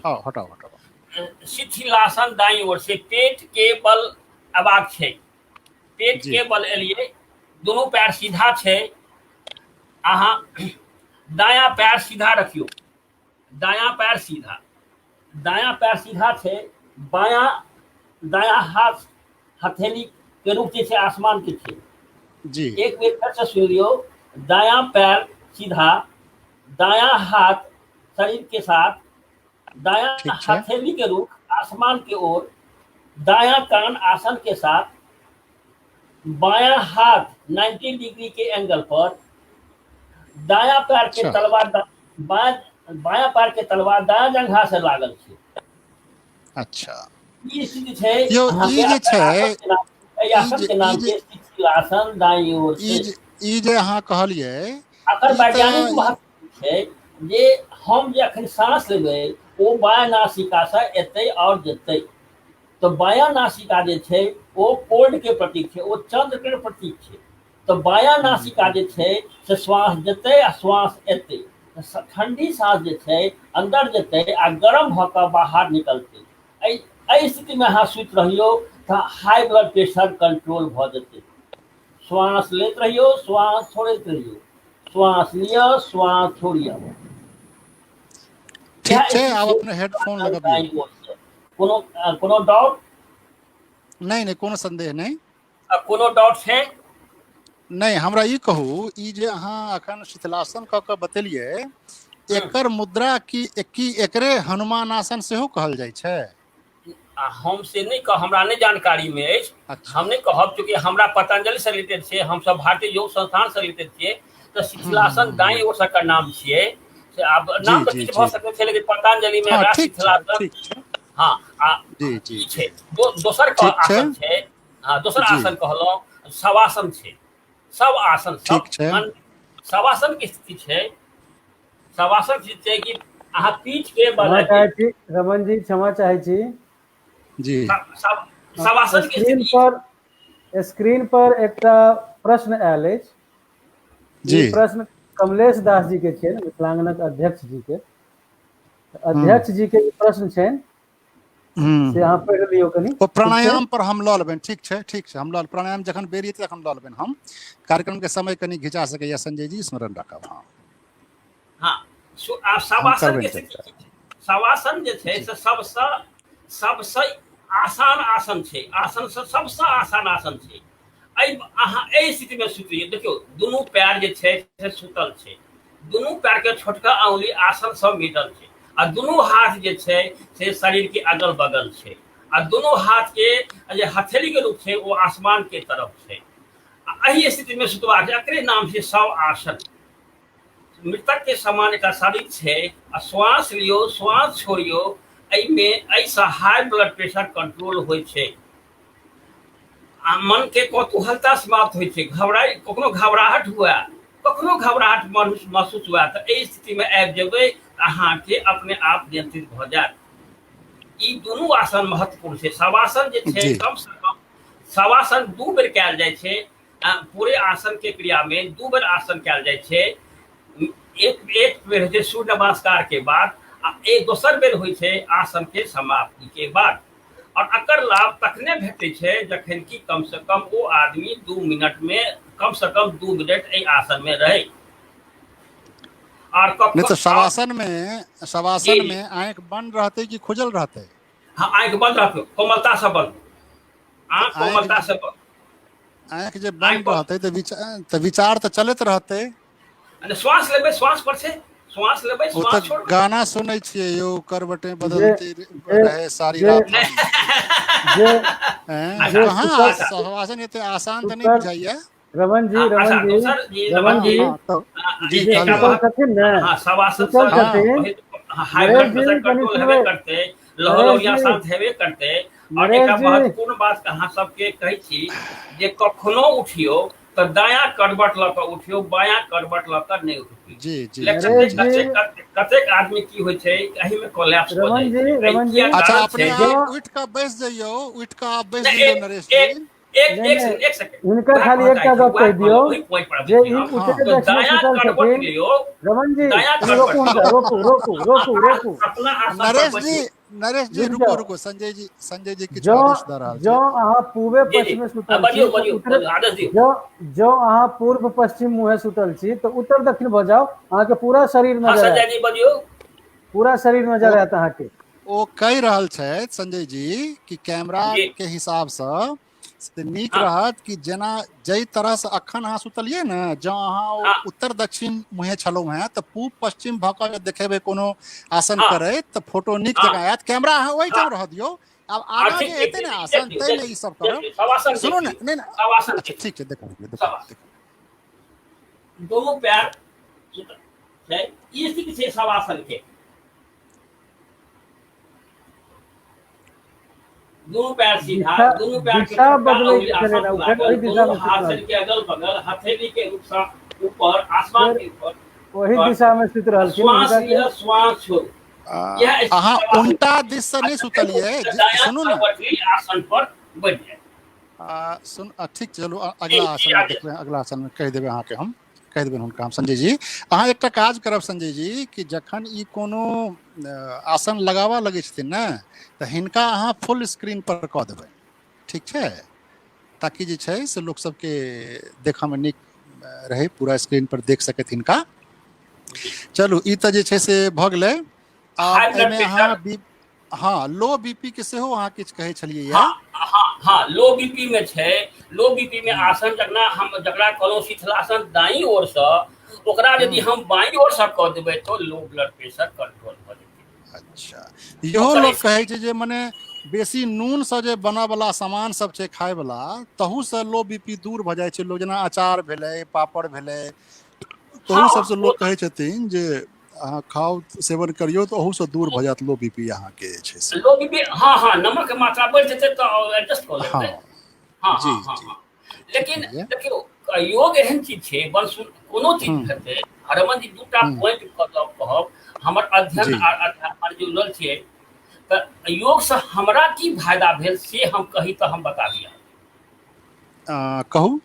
हाँ हटाओ हटाओ। शिथिलासन दाईं ओर से, पेट के बल अबाक छै। पेट जी के बल एलिए, दोनों पैर सीधा छै। अहाँ दायां पैर सीधा रखियो, दायां पैर सीधा, दायां पैर सीधा छै। बायां दायां हाथ हथेली के रूप जे छै आसमान के छै। जी एक बेर फिर से सुन लियो, दायां पैर सीधा, दायां हाथ शरीर के साथ, दायां ठीक छै। हथेली के रूख आसमान की ओर, दायां कान आसन के साथ, बायां हाथ 90 डिग्री के एंगल पर, दायां पैर के अच्छा तलवार बायां पैर के तलवार दायां जंघा से लागल छै। अच्छा ई स्थिति छै यो अहाँ ई के जे छै आसन के नाम, एहि आसन के ई नाम जे छै शिथिलासन दाईं ओर ई छै। जे ई जे अहाँ कहलियै एकर ई वैज्ञानिक तऽ महत्व छै जे हम जे अखन सांस लेबै ओ बायां नासिका से एतै और जेतै। तो बायां नासिका जे छै ओ कोल्ड के प्रतीक छै, ओ चंद्र के प्रतीक छै। तो बायां नासिका जे छै से श्वास जेतै आ श्वास एतै, ठंडी सांस जे छै अंदर जेतै आ गरम भऽ कऽ बाहर निकलतै। एहि स्थिति में अहाँ सुति रहियौ तऽ हाई ब्लड प्रेशर कंट्रोल भऽ जेतै। श्वास लेत रहियौ, श्वास छोड़ैत रहियौ, श्वास लिअ, श्वास छोड़ियौ। ठीक यह छै, स्थिति आब छै अपने हेडफोन लगबियौ। दाईं ओर से। कोनो डाउट? नहीं नहीं कोनो संदेह नहीं। कोनो डाउट छै? नहीं, हमरा ई कहू, ई जे अहाँ अखन शिथिलासन कऽ कऽ बतेलियै, एकर मुद्रा की एकरे हनुमानासन सेहो कहल जाइ छै? हम से नहीं कह, हमरा नहीं जानकारी में अछि। अच्छा हम नहीं कहब, चूंकि हमरा पतंजलि से रिलेटेड छै, हम सब भारतीय योग संस्थान से रिलेटेड छियै, तो शिथिलासन दाईं ओर से एकर नाम छियै। से आब जी नाम तो जी किछु जी भऽ सकै छै, लेकिन पतंजलि में हाँ एकरा ठीक छै शिथिलासन, ठीक छै हाँ आ जी जी ई जी छै। दोसर ठीक छै आसन छै, हाँ दोसर जी आसन कहलहुँ शवासन छै। सब आसन ठीक छै शवासन के स्थिति छै। शवासन स्थिति छै कि अहाँ पीठ के बल क्षमा चाहै छी रमन जी, क्षमा चाहै छी। जी शवासन के स्थिति स्क्रीन पर एकटा प्रश्न आयल अछि। जी ई प्रश्न कमलेश दास जी के छियनि, मिथिलांगनक अध्यक्ष जी के। हम्म अध्यक्ष जी के ई प्रश्न छनि, से अहाँ पढ़ि लियौ कनि, ओ ठीक छै? प्राणायाम पर हम लऽ लेबनि। ठीक छै ठीक छै, हम लऽ प्राणायाम जखन बेर एतै तखन लऽ लेबनि। हम कार्यक्रम के समय कनि घिचा सकैया संजय जी, स्मरण रखब। हाँ हाँ, हम शवासन के करबनि स्थिति चर्चा। की छै? शवासन जे छै जी से सबसँ आसान आसन छै, आसन से सबसँ आसान आसन छै। अहाँ एहि स्थिति में सुतियौ, देखियौ दुनू पैर जे छै से सुतल छै, दुनू पैर के छोटका अंगुली आसन से मिलल छै, आ दुनू हाथ जे छै से शरीर के अगल बगल छै, आ दुनू हाथ के जे हथेली के रूप छै वो आसमान के तरफ छै। एहि स्थिति में सुतबाक छै, एकरे नाम छै शव आसन। मृतक के समान का शरीर छै, आ श्वास लियो श्वास छोड़ियो। एहिसँ हाई ब्लड प्रेशर कंट्रोल होइ छै, आ मन के कौतूहलता समाप्त होइ छै। कखनो घबराहट हुए, कखनो घबराहट महसूस हुए, तऽ एहि स्थिति में आबि जेबै तऽ अहाँके अपने आप नियंत्रित भऽ जायत। ई दुनू आसन महत्वपूर्ण छै। शवासन जे छै जी कम से कम शवासन 2 बेर कयल जाइ छै। पूरे आसन के क्रिया में 2 बेर आसन कयल जाइ छै। एक बेर होइ छै सूर्य नमस्कार के बाद, आ एक दोसर बेर होइ छै आसन के समाप्ति के बाद। और एकर लाभ तखने भेटै छै जखन कि कम से कम वो आदमी 2 मिनट में कम से कम 2 मिनट एहि आसन में रहे। और नहीं तो जी शवासन जी, में आंख बंद रहते कि खुजल रहते? हाँ आंख बंद रखो, कोमलता से बंद, तो आंख कोमलता से बंद। आंख जे आंख बंद बंद, रहते तो विचार तो चलत रहते। श्वास लेबै, श्वास पर छै, श्वास लेबै, वो तो श्वास छोड़बै। गाना सुनै छियै यौ, करवटें जे बदलती जे रहे सारी जे रात हम। जे जे कहाँ सुतल शवासन ये आसान तो नहीं सुतल बुझाइया। रमन जी, अच्छा रमन जी, दोसर जी, रमन रमन जी, जी, हाँ तो जी जे एकरा कहलिए। सुतल छथिन ने, हाँ शवासन से सुतल हाँ छथिन। हाई नरेश ब्लड प्रेशर जी कनि कंट्रोल हेबे सुनबै, करते, नरेश लहलौरिया जी, शांत हेबे करते। और एक नरेश जी, महत्वपूर्ण बात अहाँ सबके कहै छी, जे कखनो उठियो तो दायां करवट लऽ कऽ उठियो, बायां करवट लऽ कऽ नहीं उठियो। जी जी जी नरेश जी जी, कतेक आदमी की होइ छै एही में कोलैप्स भऽ रमन जाइ जी, छै। एहि रमन जी, किया अच्छा, कारण अपने छै जो जे आप उठ कर बैस जाइयो, उठ कर आप बैस नहीं, जाइयो नरेश जी। नहीं नहीं, एक सेकंड, हिनका वएह खाली कहता एकटा है कि गप वएह कहि दियौ, वही पॉइंट पर आबै जे छी ई हम। हाँ उठे तो देख में दायां सुतल करवट छथिन। लियो, रमन जी दायां कनि करवट रोकू हुनका, लियो, रोकू रोकू रोकू रोकू, अपना आसन पर नरेश बैसियो। जी रुक रुको जाओ। रुको, संजय जी किछु जो आदेश दऽ रहल जो छै। अहाँ पूर्वे जी जी, पश्चिमे सुतल छी बजियो तो बजियो उत्तर, बजियो, आदेश दियो। जो जो अहाँ पूर्व पश्चिम मुहे सुतल छी तो उत्तर दक्षिण भऽ जाओ, अहाँके पूरा शरीर हाँ नजर संजय आयत, जी बजियो। पूरा शरीर ओ नजर आयत अहाँके। ओ कहि रहल छथि संजय जी कि कैमरा जी के हिसाब से नीक हाँ रहत कि जेना जई तरह से अखन अहाँ सुतलियै ने, जँ अहाँ हाँ उत्तर दक्षिण मुहे छलहुँ हैं तऽ पूब पश्चिम भऽ कऽ देखेबै कोनो आसन हाँ करैत तऽ फोटो नीक हाँ जकाँ आयत। कैमरा अहाँ ओहि हाँ ठाम रह दियौ, आब हाँ, आगाँ ठीक जे ठीक एतै ठीक ने ठीक, आसन ताहिमे ई सब करब। देखियो शवासन सुनू ने, देखियो, नहीं शवासन अच्छा देखियो, ठीक है, देखो शवासन। दोनों पैर छै ई स्थिति छै शवासन के। दोनों पैर सीधा, दोनों पैर के दिशा चक्का बदले अंगुली के आसन चले ना लागल, वही दिशा दोनों में हाथ सुतल शरीर के अगल बगल, हथेली के ऊपर आसमान के ऊपर, वही दिशा में सुत रहलखिन श्वास हुनका के लिया श्वास छोड़। यह अहाँ शवासन उल्टा दिश से नहीं सुतलिए, दायां सुनू ना। करवटी आसन पर बैठ जाए। ठीक, चलू अगला आसन में देखबै, अगला आसन में कहि देबै अहाँके, हम कहि देबै हुनका हम। संजय जी अहाँ एकटा काज करब संजय जी, कि जखन ई कोनो आसन लगाबऽ लगै छथिन ने, तऽ हिनका अहाँ फुल स्क्रीन पर कऽ देबै, ठीक छै, ताकि जे छै से लोक सबके देखऽमे नीक रहै, पूरा स्क्रीन पर देख सकैत हिनका। चलू ई तऽ जे छै से भऽ गेलै। आब एहिमे अहाँ हाँ लो बीपी के सेहो अहाँ किछु कहै छलियै यऽ। हाँ लो बीपी में छै, लो बीपी में आसन जकरा कहलहुँ शिथिलासन दाईं ओर से, ओकरा यदि हम बाईं ओर से कऽ देबै तो लो ब्लड प्रेशर कंट्रोल भऽ जेतै। अच्छा, इहो लोग कहै छै जे मने बेसी नून से जे बनऽ वाला सामान सब छै खाय वाला, तहू से लो बीपी दूर भऽ जाइ छै। लोग जेना अचार भेलै, पापड़ भेलै, तहू सबसे लोग कहै छथिन जे अहाँ खाओ, सेवन करियो तो अहू से दूर भऽ जायत लो बीपी अहाँके जे छै से। लो बीपी हाँ नमक के मात्रा बढ़ि जेतै तो एडजस्ट कऽ लेतै। जी हाँ लेकिन देखियो योग एहन चीज छै, कोनो चीज हेतै, हरमन जी दूटा पॉइंट कहब, हमर अध्ययन आर जुड़ल छियै, तऽ योग से हमरा की फायदा भेल से हम कही तऽ हम बता दिअ। कहू।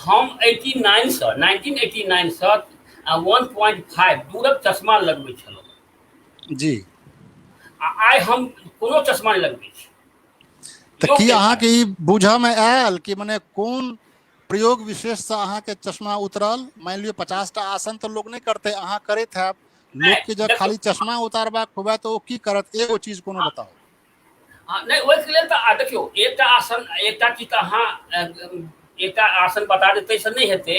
हम 1989 से 1.5 दूरक चश्मा लगबै छलहुँ जी, आइ हम कोनो चश्मा नहीं लगबै छी। तऽ की अहाँके ई बुझऽमे आयल कि मने कोन प्रयोग विशेष से अहाँके चश्मा उतरल? मान लियो 50 टा आसन तो लोग नहीं करते, अहाँ करैत हैब, लोग के जब खाली चश्मा उतारबाक हुए तो की करत, एगो चीज कोनो बताओ। नहीं ओहिके लेल तऽ देखियौ, एकटा आसन, एकटा चीज तऽ अहाँ एकटा आसन बता देतै से नहीं हेतै,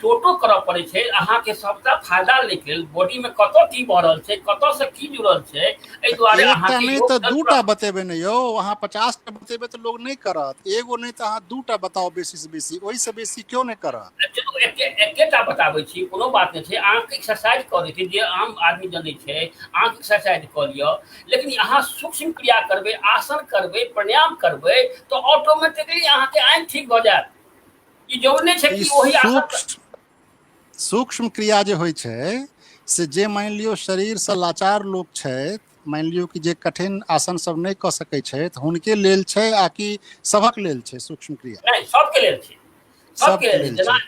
टोटो करऽ पड़ै छै अहाँके सबटा फायदा लेके लेल। बॉडी में कतऽ की भऽ रहल छै, कतऽ से की जुड़ल छै, एहि दुआरे एकटा नहीं तो दूटा बतेबै ने यौ, अहाँ 50 टा बतेबै तो लोग नहीं करत। एगो नहीं तो अहाँ दूटा बताओ बेसी से बेसी, ओहि से बेसी क्यों नहीं करत? चलू एकेटा बताबै छी, कोनो बात नहीं छै। अहाँके एक्सरसाइज कऽ दै छै, जे आम आदमी जनै छै, अहाँके एक्सरसाइज कऽ लिअ, लेकिन अहाँ सूक्ष्म क्रिया करबै, आसन करबै, प्राणायाम करबै तो ऑटोमेटिकली अहाँके आँखि ठीक भऽ जायत। ई जरूरी नहीं छै कि ओही आसन सूक्ष्म क्रिया जे होइ छै से, जे मान लियो शरीर से लाचार लोग छै, मान लियो कि जे कठिन आसन सब नहीं कऽ सकै छै, हुनके लेल छै आ कि सबक लेल छै सूक्ष्म क्रिया? नहीं, सबके लेल छै, सबके लेल। जेना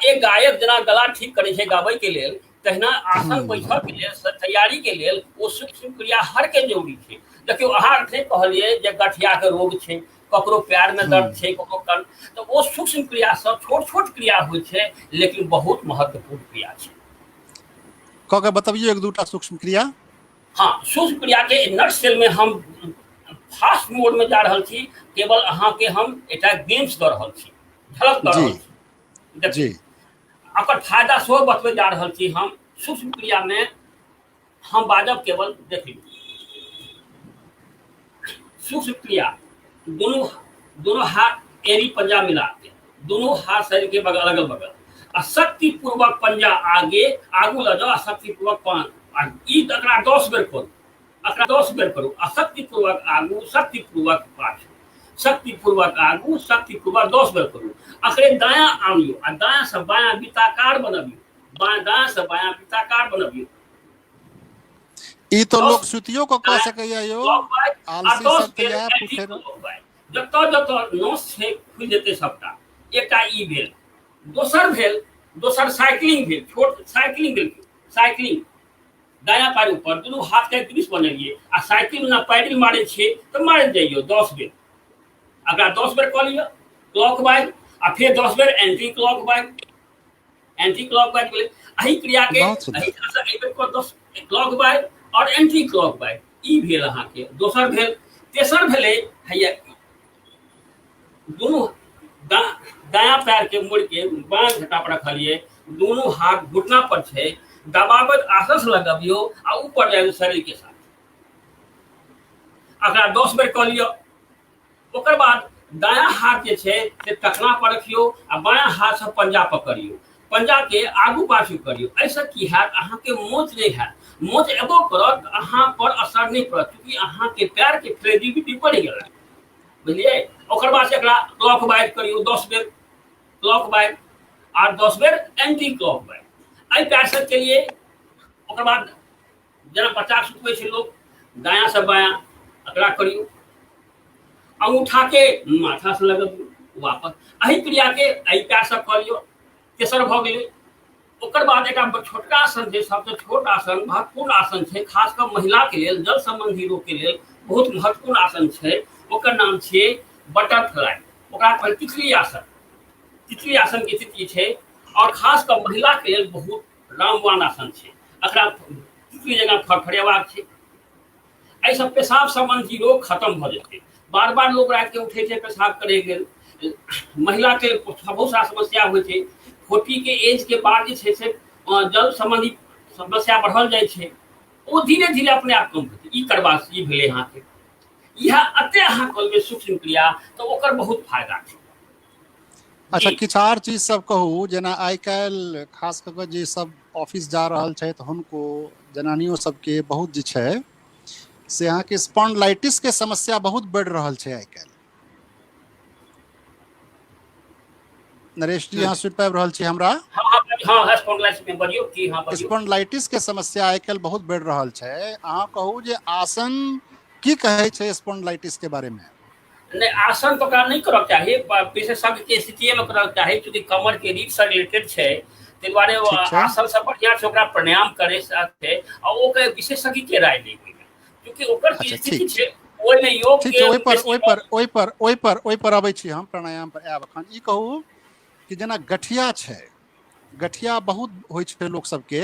एक गायक जेना गला ठीक करै छै गाबै के लेल, तहिना आसन बैठऽ के लेल, तैयारी के लेल ओ सूक्ष्म क्रिया हर के जरूरी छै। देखियो अहाँ अखने कहलिए जे गठिया के रोग छै, ककरो पैर में दर्द छै, ककरो कन, तो वो सूक्ष्म क्रिया सब छोट छोट क्रिया होइ छै, लेकिन बहुत महत्वपूर्ण क्रिया छै। कह के बतबियो एक दूटा सूक्ष्म क्रिया। हाँ, सूक्ष्म क्रिया के नट सेल में हम फास्ट मोड में जा रहल छी, केवल अहाँके हम एकटा गेम्स दऽ रहल छी, झलक दऽ रहल छी। देखिए अकर फायदा सेहो बतबै जा रहल छी हम। सूक्ष्म क्रिया में हम बाजब केवल, देखिए सूक्ष्म क्रिया, दोनों हाथ एड़ी पंजा मिला के, दोनों हाथ शरीर के बगल अगल बगल, आ शक्ति पूर्वक पंजा आगे आगू लऽ जाओ, आ शक्ति पूर्वक ई एकरा 10 बेर करू, एकरा 10 बेर करू, आ शक्ति पूर्वक आगू, शक्ति पूर्वक पाछू, शक्ति पूर्वक आगू, शक्ति पूर्वक 10 बेर करू। अखरे दायां आनियो, आ दायां से बायां वृत्ताकार बनबियो, दायां से बायां वृत्ताकार बनबियो। ई तो लोग सुतियो को कह सकैया यो, आलसी सब तऽ इएह पूछे। जतऽ जतऽ नस छै खुलि जेतै सबटा। एकटा ई भेल, दोसर साइकिलिंग भेल, छोट साइकिलिंग भेल, साइकिलिंग दायां पैर ऊपर, दुनू हाथ के ग्रीस बनेलिए, आ साइकिल ना पैडल मारे छियै तऽ मारैत जइयो 10 बेर। अकरा 10 बेर कऽ लिअ क्लॉकवाइज, आ फिर 10 बेर एंटी क्लॉकवाइज। एंटी क्लॉकवाइज भेलै एही क्रिया के, एही बेर को 10 क्लॉकवाइज और एंटी क्लॉकवाइज। ई भेल अहाँके दोसर भेल। तेसर भेलै हैया दोनों दायां पैर के मोड़ के बायां घटा पर रखलिए, दोनों हाथ घुटना पर छै, दबावत आसन लगबियो, आ ऊपर जाइयो शरीर के साथ। अकरा 10 बेर कऽ लिअ। ओकर बाद दायां हाथ जे छै से टखना पर रखियो, आ बायां हाथ से पंजा पकड़ियो। पंजा के आगू पाछू करियो, ऐसा की है अहाँ के मोच नहीं है, मोच एबो करत अहाँ पर असर नहीं पड़त, क्योंकि अहाँ के पैर के फ्लेक्सिबिलिटी बढ़ गेला, बुझलिए। ओकर बाद से एकरा क्लॉक वाइज करियो, 10 बेर क्लॉक वाइज और 10 बेर एंटी क्लॉक वाइज। एहि पैर सब के लिए ओकर बाद जेना बच्चा सुतबै छै लोग, दायां से बायां एकरा करियो, अंगूठा के माथा से लगबियो वापस, एहि क्रिया के एहि पैर से करियो। तेसर भऽ गेलै। ओकर बाद एकटा छोटका आसन छै, सबसे छोट आसन, महत्वपूर्ण आसन छै, खास कर महिला के लेल, जल संबंधी रोग के लेल बहुत महत्वपूर्ण आसन छै। ओकर नाम छियै बटरफ्लाई, ओकरा कहल तितली आसन। तितली आसन के स्थिति छै और खास कर महिला के लेल बहुत रामबाण आसन छै, एकरा तितली जगह फड़फड़ेबाक छै। एहि सब पेशाब संबंधी रोग खत्म भऽ जेतै। बार बार लोग राति के उठे छै पेशाब करे गेल, महिला के बहुत सारा समस्या होइ छै। 40 के एज के बाद जे छै से जल संबंधी समस्या बढ़ल जाइ छै, ओ धीरे धीरे अपने आप कम होतै। ई करबा ई भेलै अहाँ के, यह अते अहाँ करबै सूक्ष्म क्रिया तऽ ओकर बहुत फायदा छै। अच्छा, किछु आर चीज सब कहू, जेना आइ काल्हि खास कऽ कऽ जे सब ऑफिस जा रहल छै तऽ हुनको जनानियों सबके बहुत जे छै से अहाँके स्पॉन्डिलाइटिस के समस्या बहुत बढ़ि रहल छै आइ काल्हि। नरेश जी यहाँ सुनि पाबि रहल छी हमरा? हाँ स्पॉन्डिलाइटिस में बजियो कि हाँ बजियो। स्पॉन्डिलाइटिस के समस्या आइ काल्हि बहुत बढ़ि रहल छै। अहाँ कहू जे आसन की कहै छै स्पॉन्डिलाइटिस के बारे में? नहीं, आसन तो ओकरा नहीं करक चाही, विशेषज्ञ के स्थिति में करक चाही, क्योंकि कमर के रीढ़ से रिलेटेड छै, ताहि दुआरे आसन से बढ़िया से ओकरा प्राणायाम करे साथे और ओकर विशेषज्ञ के राय ली, क्योंकि ओकर की स्थिति छै ओइ में योग के ओइ पर आबै छी हम, प्राणायाम पर आब। अखन ई कहू कि जेना गठिया छै, गठिया बहुत होइ छै लोग सबके,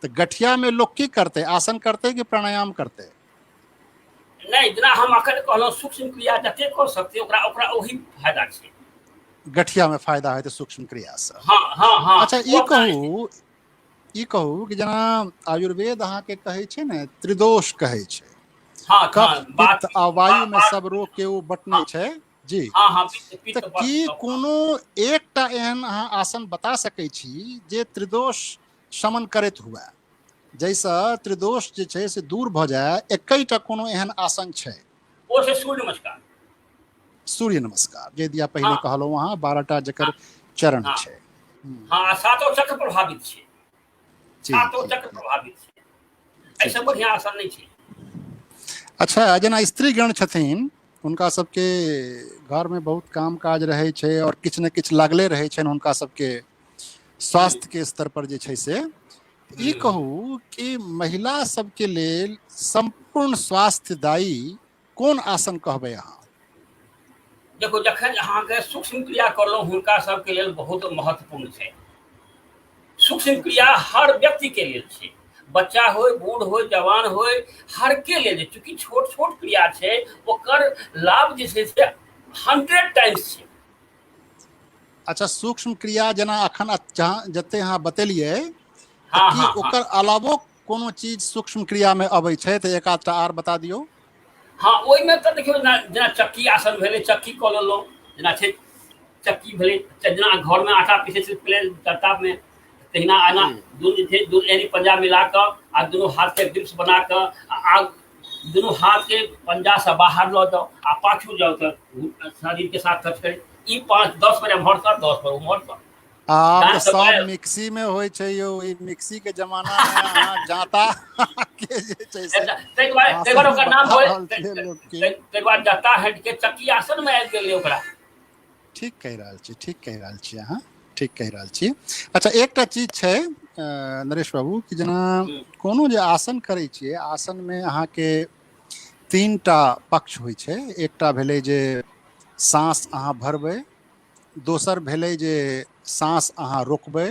तऽ गठिया में लोग की करते, आसन करते कि प्राणायाम करते? नहीं, जेना हम अखन कहलहुँ सूक्ष्म क्रिया जते कर सकते ओकरा ओकरा ओही फायदा छै। गठिया में फायदा है तो सूक्ष्म क्रिया से। हाँ। अच्छा, ई कहू कि जेना आयुर्वेद अहाँ के कहै छै ने त्रिदोष कहै छै, कफ पित्त आ वायु में सब रोग के ओ बटने छै जी। तऽ की कोनो एकटा एहन अहाँ आसन बता सकै छी जे त्रिदोष शमन करैत हुए, जैसे त्रिदोष जे छै से दूर भऽ जाए? एकैटा कोनो एहन आसन छै? ओ छै सूर्य नमस्कार। सूर्य नमस्कार जे दिया पहले कहलहुँ अहाँ, 12टा जकर चरण छै। हाँ, सातों चक्र प्रभावित छै, सातों चक्र प्रभावित छै, ऐसे बढ़िया आसन नहीं छै। अच्छा, जेना स्त्रीगण छथिन, हुनका सबके घर में बहुत काम काज रहै छै और किछु ने किछु लागले रहै छनि हुनका सबके स्वास्थ्य के स्तर पर जे छै से। ई कहू कि महिला सबके लेल संपूर्ण स्वास्थ्यदायी कोन आसन कहबै अहाँ? देखो, जखन अहाँके सूक्ष्म क्रिया करलहुँ हुनका सबके लेल बहुत महत्वपूर्ण छै। सूक्ष्म क्रिया हर व्यक्ति के लेल छै, बच्चा हो, बूढ़ हो, जवान हो, हर के लेल, चूंकि छोट छोट क्रिया छै ओकर लाभ जे छै से 100 टाइम्स छै। अच्छा, सूक्ष्म क्रिया जेना अखन जते अहाँ बतेलिए, कि ओकर अलावो कोनो चीज सूक्ष्म क्रिया में अबै छै तऽ एक आधटा आर बता दियौ। हाँ, ओहि में तऽ देखियौ जेना चक्की आसन भेलै, चक्की कऽ लेलहुँ, जेना छै चक्की भेलै, जेना घर में आटा पीसै छै पहिले चट्टा में, तहिना आना दूध यानी पंजा मिला कऽ आ दोनों हाथ के ग्रिप्स बना कऽ आ दोनों हाथ के पंजा से बाहर लऽ जाओ आ पाछू जाओ तऽ शरीर के साथ टच करे। ई 5-10 बेर एम्हर कर, 10 बेर उम्हर कर। आप सब मिक्सी में होय छै यो, ई मिक्सी के जमाना में अहाँ जाता के जे छै से तै बार ओकर नाम होय, तै बार जाता हट के चक्की आसन में आबि गेलै ओकरा। ठीक कहि रहल छी, ठीक कहि रहल छी अहाँ, ठीक कहि रहल छी। अच्छा, एकटा चीज छै नरेश बाबू कि जेना कोनो जे आसन करै छियै, आसन में अहाँके 3टा पक्ष होइ छै। एकटा भेलै जे सांस अहाँ भरबै, दोसर भेलै जे सांस अहाँ रोकबै,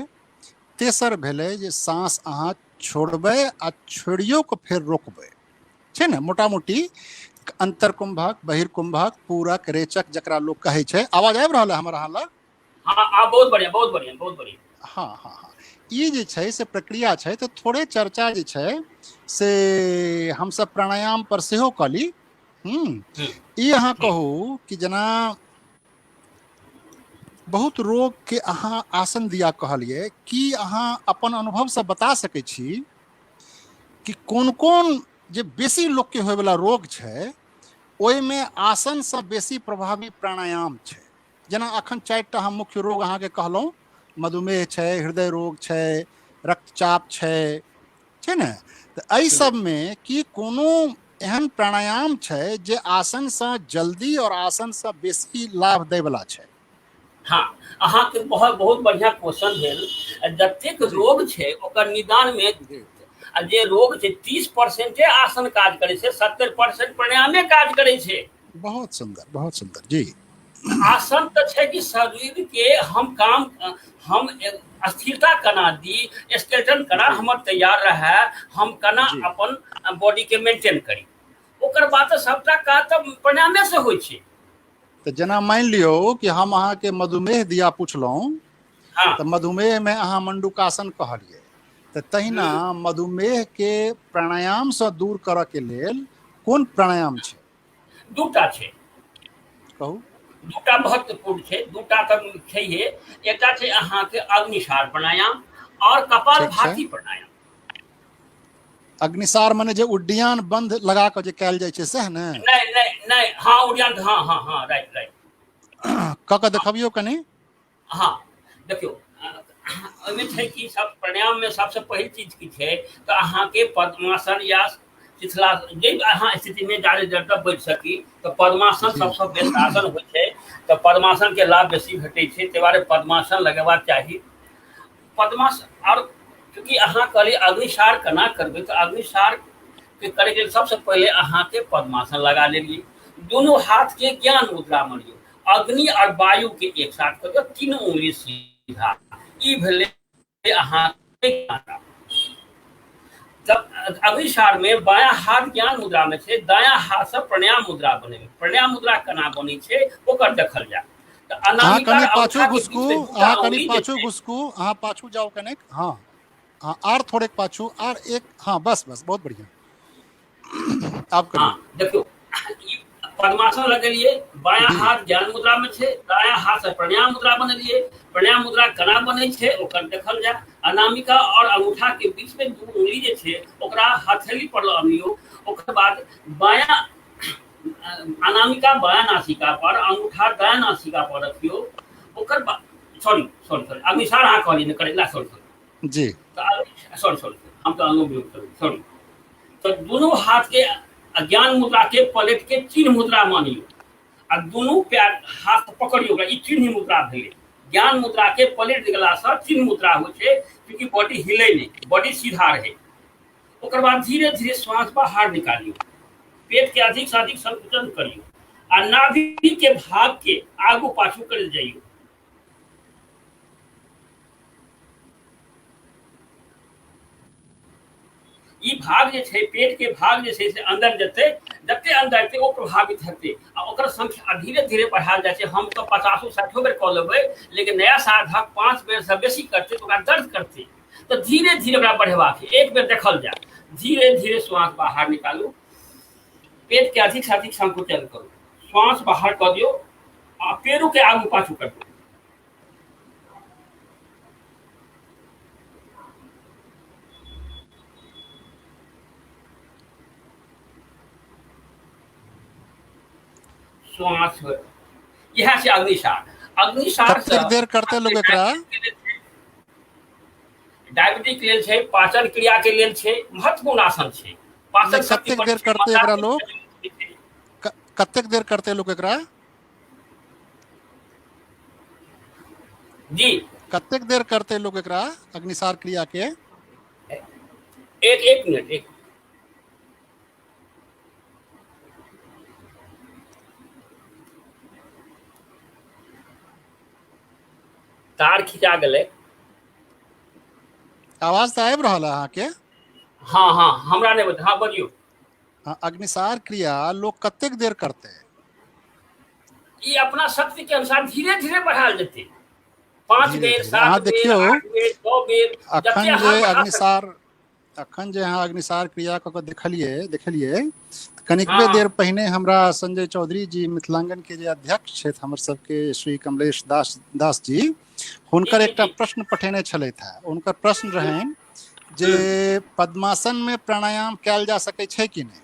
तेसर भेलै जे सांस अहाँ छोड़बै आ छोड़ियो के फेर रोकबै, छै ने? मोटा मोटी अंतर कुंभक, बहिर्कुंभक, पूरक, रेचक जकरा लोग कहै छै। आवाज आबि रहल है हमर अहाँ लग? हाँ, बहुत बढ़िया, बहुत बढ़िया, बहुत बढ़िया। हाँ, ई जे छै से प्रक्रिया छै, तो थोड़े चर्चा जे छै से हम सब प्राणायाम पर सेहो कली। ई अहाँ कहू कि जेना बहुत रोग के अहाँ आसन दिया कहलिए, कि अहाँ अपन अनुभव से बता सकै छी कि कोन कोन जे बेसी लोग के होय वाला रोग छै ओहिमे आसन से बेसी प्रभावी प्राणायाम छै? जेना अखन 4टा हम मुख्य रोग अहाँके कहलहुँ, मधुमेह छै, हृदय रोग छै, रक्तचाप छै ने? तऽ एहि सबमे कि कोनो एहन प्राणायाम छै जे आसन से जल्दी और आसन से बेसी लाभ दै वाला छै? हाँ, अहाँके बहुत बहुत बढ़िया क्वेश्चन भेल। जतेक रोग छै ओकर निदान में जे रोग छै 30% आसन काज करे छै, 70% प्राणायामे काज करे छै। बहुत सुंदर, बहुत सुंदर जी। आसन तो छै कि शरीर के हम स्थिरता कना दी, स्केलेटन कना हमर तैयार रहे, हम कना जी। अपन बॉडी के मेंटेन करी, ओकर बाद सबटा काज तऽ प्राणायामे से होइ छै। तऽ जेना मानि लियौ कि हम अहाँके मधुमेह दिया पुछलहुँ, हाँ, तऽ मधुमेह में अहाँ मंडूकासन कहलिए, तऽ तहिना मधुमेह के प्राणायाम से दूर करऽ के लेल कोन प्राणायाम छै? दूटा छै, कहू। दूटा महत्वपूर्ण छै, दूटा तऽ छैहे। एकटा छै अहाँके अग्निसार प्राणायाम और कपालभाति प्राणायाम। अग्निसार माने जे उड्डयन बंध लगा के जे कैल जाइ छै सएह ने? नहीं नहीं नहीं, हाँ उड्डयन, हाँ हाँ हाँ, राइट राइट। क के देखबियो कनी। हाँ देखियो, ओहिमे छै कि सब प्राणायाम में सबसे पहिल चीज की छै तऽ अहाँके पद्मासन या शिथिलासन, जे अहाँ स्थिति में ज्यादा देर तक बैठ सकी तऽ पद्मासन सबसे बेस्ट आसन होइ छै। तऽ पद्मासन के लाभ बेसी भेटै छै, ताहि दुआरे पद्मासन लगेबाक चाही। पद्मासन और चूँकि अहाँ कहलिए अग्निसार केना करबै, तऽ अग्निसार के करे के सबसे पहले अहाँके पद्मासन लगा लेलिए, दोनों हाथ के ज्ञान मुद्रा में लियो, अग्नि और वायु के एक साथ करियो, 3 उंगली सीधा, ई भेलै अहाँके ज्ञान। जब अग्निसार में बायां हाथ ज्ञान मुद्रा में छै, दायां हाथ से प्राणायाम मुद्रा बने, प्राणायाम मुद्रा केना बनै छै ओकर देखल जाय। तऽ अहाँ अनामिका कनी और पाछू अंगूठा के घुसकू, बीच में दूटा अहाँ कनी उंगली जे पाछू छै, घुसकू, अहाँ पाछू जाओ कनेक। हाँ हाँ, आर थोड़े पाछू, आर एक, हाँ बस बस, बहुत बढ़िया। आप करिए। हाँ देखियो, पद्मासन लगेलिए, बायां हाथ ज्ञान मुद्रा में छै, दायां हाथ से प्राणायाम मुद्रा बनेलिए। प्राणायाम मुद्रा केना बनै छै ओकर देखल जाय। अनामिका और अंगूठा के बीच में 2 उंगली जे छै ओकरा हथेली पर लानियो। ओकर बाद बायां अनामिका बायां नासिका पर, अंगूठा दायां नासिका पर रखियो। ओकर बाद सॉरी अग्निसार अहाँ कहलिए ने करेला, सॉरी जी। सॉरी हम तो अनुलोम विलोम करी, सॉरी। तो दोनों हाथ के ज्ञान मुद्रा के पलट के चिन्ह मुद्रा मानियो, आ दोनों पैर हाथ पकड़ियो, ई चिन्ह मुद्रा भेलै। ज्ञान मुद्रा के पलट गेला से चिन्ह मुद्रा होइ छै, क्योंकि बॉडी हिले नहीं, बॉडी सीधा रहे। ओकर बाद धीरे धीरे श्वास बाहर निकालियो, पेट के अधिक से अधिक संकुचन करियो, आ नाभि के भाग के आगू पाछू कर जाइयो। ई भाग जे छै, पेट के भाग जे छै से अंदर जेतै, जते अंदर जेतै ओ प्रभावित हेतै, आ ओकर संख्या धीरे धीरे बढ़ायल जाइ छै। हम तो 50-60 बेर कऽ लेबै, लेकिन नया साधक 5 बेर से बेसी करतै तऽ ओकरा दर्द करतै। तो धीरे धीरे ओकरा बढ़ेबाक है, एक बेर देखल जाए, धीरे धीरे श्वास बाहर निकालू, पेट के अधिक से अधिक संकुचन करू, श्वास बाहर कऽ दियौ, आ पेरू के आगू पाछू कर दियौ। श्वास यह छै अग्निसार। अग्निसार से कतेक देर करते लोग एकरा? डायबिटीज के लेल छै, पाचन क्रिया के लेल छै, महत्वपूर्ण आसन छै। पाचन शक्ति कतेक देर करते एकरा लोग? कतेक देर करते लोग एकरा? जी, कतेक देर करते लोग एकरा अग्निसार क्रिया के? एक मिनट, एक तार खिंचा गेलै। आवाज तो आबि रहल है अहाँके? हाँ हाँ, हमरा नहीं बता, हाँ बोलियो। अग्निसार क्रिया लोग कतेक देर करते? ये अपना शक्ति के अनुसार धीरे धीरे बढ़ायल जेतै, 5 बेर, 7 बेर, 8 बेर, 9 बेर, अखन जे अग्निसार क्रिया क के देखलिए कनिकबे हाँ देर पहिने हमरा संजय चौधरी जी मिथिलांगन के जे अध्यक्ष छथि हमर सबके श्री कमलेश दास जी हुनकर जी एकटा जी प्रश्न पठेने छलथि है। हुनकर प्रश्न रहनि जे हम्म, पद्मासन में प्राणायाम कयल जा सकै छै कि नहीं।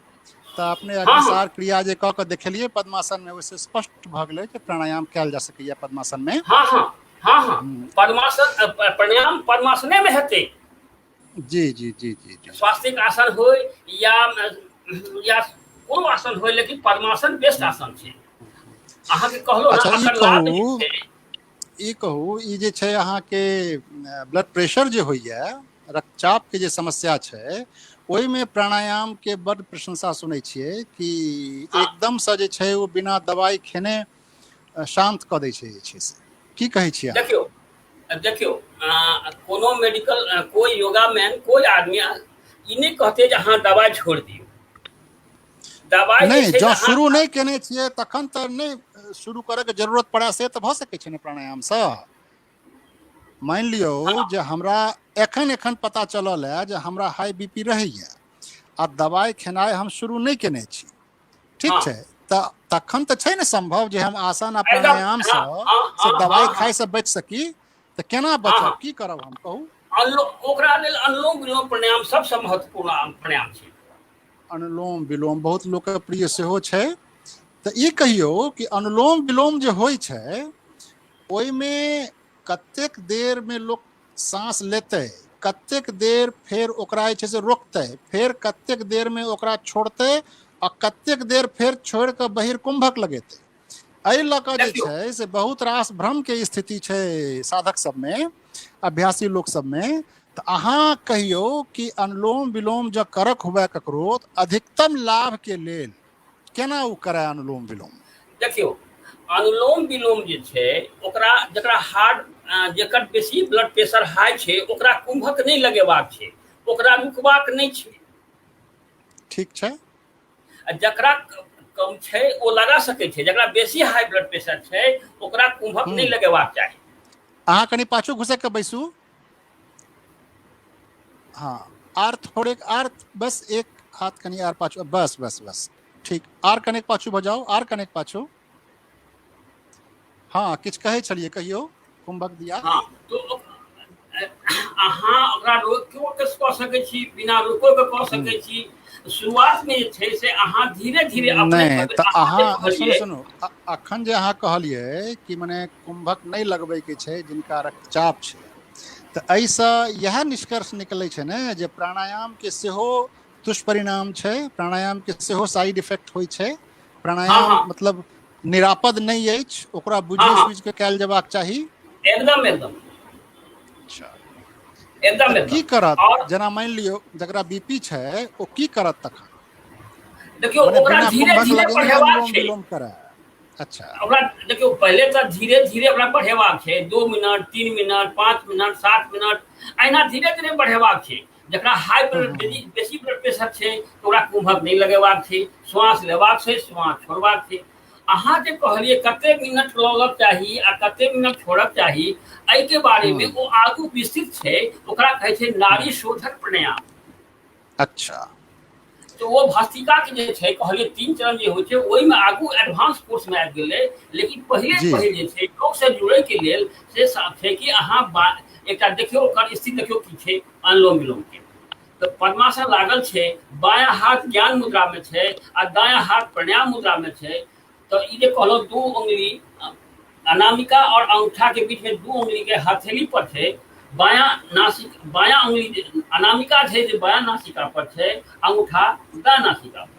तो अपने हाँ हाँ अग्निसार क्रिया जे कऽ कऽ देखलियै पद्मासन में, ओहिसँ स्पष्ट भऽ गेलै जे प्राणायाम कयल जा सकैया पद्मासन में। हाँ हाँ हाँ हाँ हम्म, पद्मासन प्राणायाम पद्मासने में हेतै। जी जी जी जी जी स्वास्तिक आसन हो या कोनो आसन हो, लेकिन पद्मासन बेस्ट आसन छै। अहाँके कहलो ना अच्छा एकर लाभ जे छै। ई कहू, ई जे छै अहाँके ब्लड प्रेशर जे होइए, रक्तचाप के जे समस्या छै, ओहिमे प्राणायाम के बड़ प्रशंसा सुनै छियै कि हाँ एकदम से जे छै वो बिना दवाई खेने शांत कऽ दै छै, जे छै से की कहै छियै अहाँ? देखियो देखियो कोनो मेडिकल कोई योगा मैन कोई आदमी ई नहीं कहते जे अहाँ दवाई छोड़ दियौ। दवाई जे नहीं, छै जँ अहाँ शुरू नहीं केने छियै तखन तऽ नहीं शुरू करैके जरूरत पड़े, से तऽ भऽ सकै छै ने प्राणायामसँ। मान लियौ हाँ जे हमरा एखन पता चलल है जे हमरा हाई बीपी रहैया आ दवाई खेनाइ हम शुरू नहीं केने छी, ठीक हाँ छै, तऽ तखन तऽ छै ने संभव जे हम आसन आ एकदम प्राणायामसँ हाँ हाँ से हाँ दवाई हाँ हाँ खाइसँ बचि सकी। तऽ केना हाँ बचब, हाँ की करब हम कहू? ओकरा लेल अनुलोम विलोम प्राणायाम सबसँ महत्वपूर्ण प्राणायाम छै। अनुलोम विलोम बहुत लोकप्रिय सेहो छै। तऽ ई कहियौ कि अनुलोम विलोम जे होइ छै, ओहिमे कतेक देर में लोक सांस लेतै, कतेक देर फेर ओकरा जे छै से रोकतै, फेर कतेक देर में ओकरा छोड़तै आ कतेक देर फेर छोड़ कऽ बहिर्कुंभक लगेतै। एहि लऽ कऽ जे देखियौ छै से बहुत रास भ्रम के स्थिति छै साधक सबमे, अभ्यासी लोक सबमे। तऽ अहाँ कहियौ कि अनुलोम विलोम जँ करक हुए ककरो, तऽ अधिकतम लाभ के लेल केना ओ करे अनुलोम विलोम? देखियो अनुलोम विलोम जे छै ओकरा जकरा जेकर बेसी ब्लड प्रेशर हाई छै ओकरा कुंभक नहीं लगेबाक छै, ओकरा रुकबाक नहीं छै। ठीक छै। आ जकरा कम छै ओ लगा सकै छै, जकरा बेसी हाई ब्लड प्रेशर छै ओकरा कुंभक नहीं लगेबाक चाही। अहाँ कनि पाछू घुसक के बैसू। हाँ, आर थोड़े आर बस एक हाथ कनी आर पाछू, बस बस बस ठीक। आर कनेक पाछू भऽ जाओ, आर कनेक पाछू। हाँ, किछु कहै छलिए, कहियौ। कुंभक दिया हाँ तो अहाँ ओकरा रोकियो के कऽ सकै छी, बिना रोको के कऽ सकै छी। शुरुआत में जे छै से अहाँ धीरे धीरे अपने नहीं करबै। तऽ अहाँ जे अहाँ सुनू कहलिए सुनू, अखन जे अहाँ कहलिए कि मने कुंभक नहीं लगबै के छै जिनका रक्तचाप छै, तऽ एहिसँ इएह निष्कर्ष निकलै छै ने जे प्राणायाम के सेहो दुष्परिणाम छै, प्राणायाम के सेहो साइड इफेक्ट होइ छै। हाँ प्राणायाम हाँ मतलब निरापद नहीं अछि, ओकरा हाँ बुझि हाँ सुझि के कयल जेबाक चाही। एकदम एकदम अच्छा, तऽ एकदम की एकदम करत? और जेना मानि लियौ जकरा बीपी छै ओ की करत तखन? देखियो मने ओकरा बिना धीरे कुंभक धीरे लगेने बढ़ेबाक अनुलोम छै। विलोम करे? अच्छा ओकरा देखियो पहले तऽ धीरे धीरे ओकरा बढ़ेबाक छै, 2 मिनट 3 मिनट 5 मिनट 7 मिनट अहिना धीरे धीरे बढ़ेबाक छै। जकरा हाई बेसी ब्लड प्रेशर छै तऽ ओकरा कुंभक नहीं लगेबाक छै, श्वास लेबाक छै, श्वास छोड़बाक छै। अहाँ जे कहलिए कते मिनट लगक चाही आ कते मिनट छोड़क चाही, एहि के बारे में ओ आगू विस्तृत छै, ओकरा कहै छै नाड़ी शोधक प्राणायाम। अच्छा तो वो भस्त्रिका के जे छै कहलिए 3 चरण जे होइ छै ओहिमे आगू एडवांस कोर्स में आबि गेलै। लेकिन जी पहिले जे छै लोक से जुड़े के लेल से छै कि अहाँ एकटा देखियो ओकर स्थिति देखियो की छै अनुलोम विलोम के। तो पद्मासन लागल छै, बायां हाथ ज्ञान मुद्रा में छै आ दायां हाथ प्राणायाम मुद्रा में छै। तो ई जे कहलो 2 उंगली अनामिका और अंगूठा के बीच में 2 उंगली के हथेली पर छै। बायां उंगली अनामिका छै जे बायां नासिका पर छै, अंगूठा दायां नासिका पर।